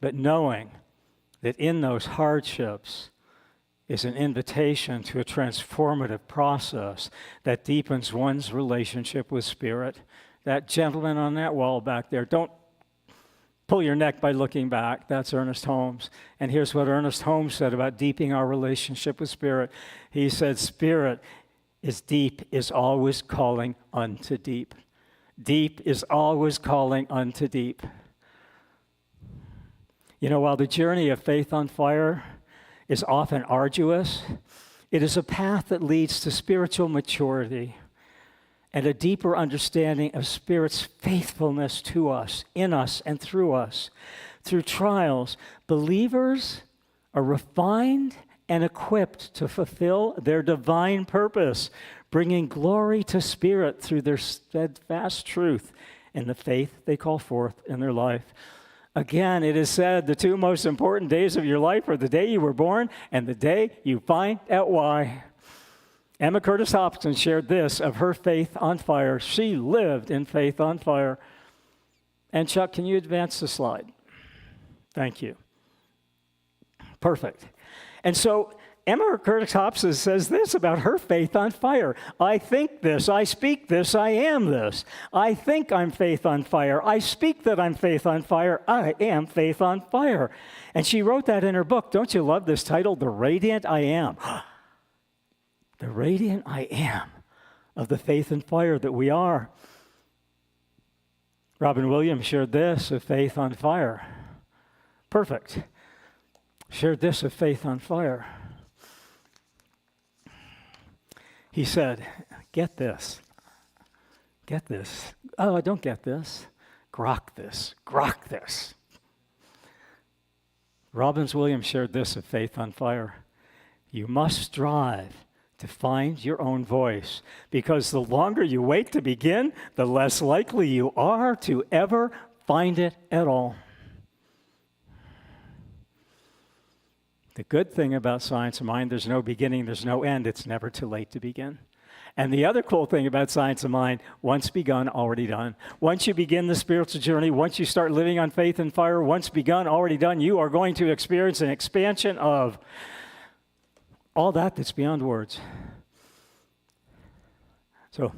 but knowing that in those hardships, is an invitation to a transformative process that deepens one's relationship with Spirit. That gentleman on that wall back there, don't pull your neck by looking back. That's Ernest Holmes. And here's what Ernest Holmes said about deepening our relationship with Spirit. He said, Spirit is deep, is always calling unto deep. Deep is always calling unto deep. You know, while the journey of faith on fire is often arduous, it is a path that leads to spiritual maturity and a deeper understanding of Spirit's faithfulness to us, in us, and through us. Through trials, believers are refined and equipped to fulfill their divine purpose, bringing glory to Spirit through their steadfast truth and the faith they call forth in their life. Again, it is said the two most important days of your life are the day you were born and the day you find out why. Emma Curtis Hobson shared this of her faith on fire. She lived in faith on fire. And Chuck, can you advance the slide? Thank you. Perfect. And so Emma Curtis Hobson says this about her faith on fire. I think this, I speak this, I am this. I think I'm faith on fire. I speak that I'm faith on fire. I am faith on fire. And she wrote that in her book. Don't you love this title, The Radiant I Am? The radiant I am of the faith and fire that we are. Robin Williams shared this of faith on fire. Perfect. Shared this of faith on fire. He said, get this. Get this. Oh, I don't get this. Grok this. Grok this. Robin Williams shared this of faith on fire. You must strive to find your own voice, because the longer you wait to begin, the less likely you are to ever find it at all. The good thing about Science of Mind, there's no beginning, there's no end. It's never too late to begin. And the other cool thing about Science of Mind, once begun, already done. Once you begin the spiritual journey, once you start living on faith and fire, once begun, already done, you are going to experience an expansion of all that's beyond words. So,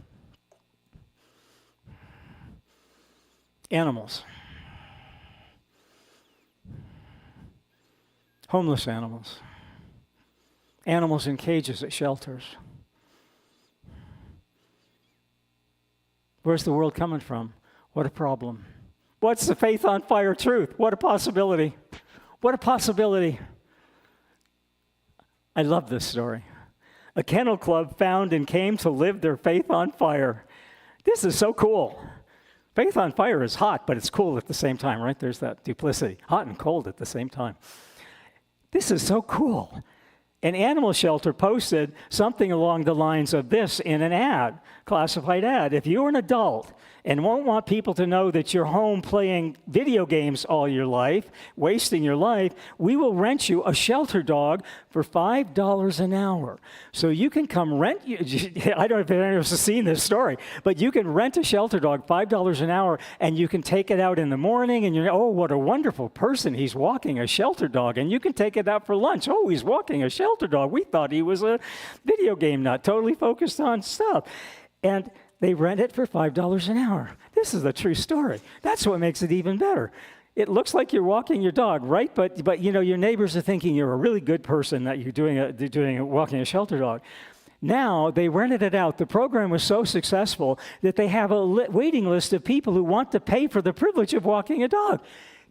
animals. Homeless animals. Animals in cages at shelters. Where's the world coming from? What a problem. What's the faith on fire truth? What a possibility. What a possibility. I love this story. A kennel club found and came to live their faith on fire. This is so cool. Faith on fire is hot, but it's cool at the same time, right? There's that duplicity. Hot and cold at the same time. This is so cool. An animal shelter posted something along the lines of this in an ad, classified ad. If you're an adult and won't want people to know that you're home playing video games all your life, wasting your life, we will rent you a shelter dog for $5 an hour. So you can come rent, I don't know if anyone's seen this story, but you can rent a shelter dog $5 an hour, and you can take it out in the morning, and you're, oh, what a wonderful person, he's walking a shelter dog, and you can take it out for lunch. Oh, he's walking a shelter dog. We thought he was a video game nut, totally focused on stuff. And they rent it for $5 an hour. This is a true story. That's what makes it even better. It looks like you're walking your dog, right? But you know, your neighbors are thinking you're a really good person that you're walking a shelter dog. Now, they rented it out. The program was so successful that they have a waiting list of people who want to pay for the privilege of walking a dog.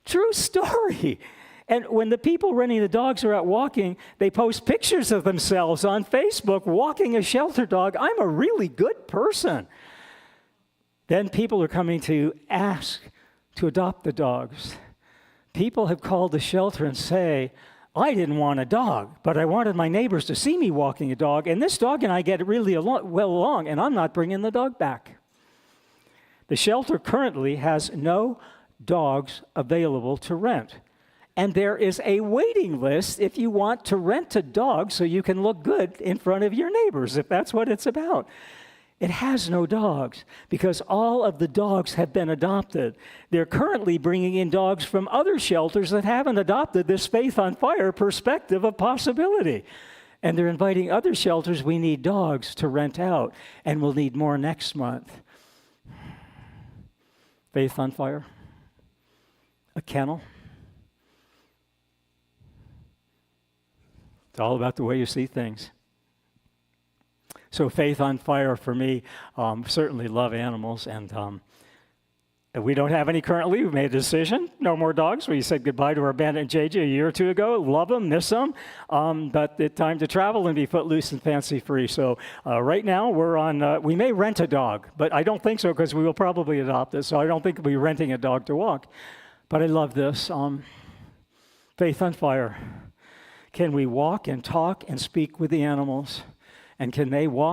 True story. And when the people renting the dogs are out walking, they post pictures of themselves on Facebook walking a shelter dog. I'm a really good person. Then people are coming to ask to adopt the dogs. People have called the shelter and say, I didn't want a dog, but I wanted my neighbors to see me walking a dog, and this dog and I get really well along, and I'm not bringing the dog back. The shelter currently has no dogs available to rent. And there is a waiting list if you want to rent a dog so you can look good in front of your neighbors, if that's what it's about. It has no dogs because all of the dogs have been adopted. They're currently bringing in dogs from other shelters that haven't adopted this faith on fire perspective of possibility. And they're inviting other shelters. We need dogs to rent out, and we'll need more next month. Faith on Fire, a kennel. It's all about the way you see things. So Faith on Fire for me, certainly love animals, and we don't have any currently. We've made a decision, no more dogs. We said goodbye to our bandit JJ a year or two ago. Love them, miss them, but it's time to travel and be footloose and fancy-free. So right now we're on, we may rent a dog, but I don't think so because we will probably adopt it, so I don't think we'll be renting a dog to walk. But I love this. Faith on Fire. Can we walk and talk and speak with the animals? And can they walk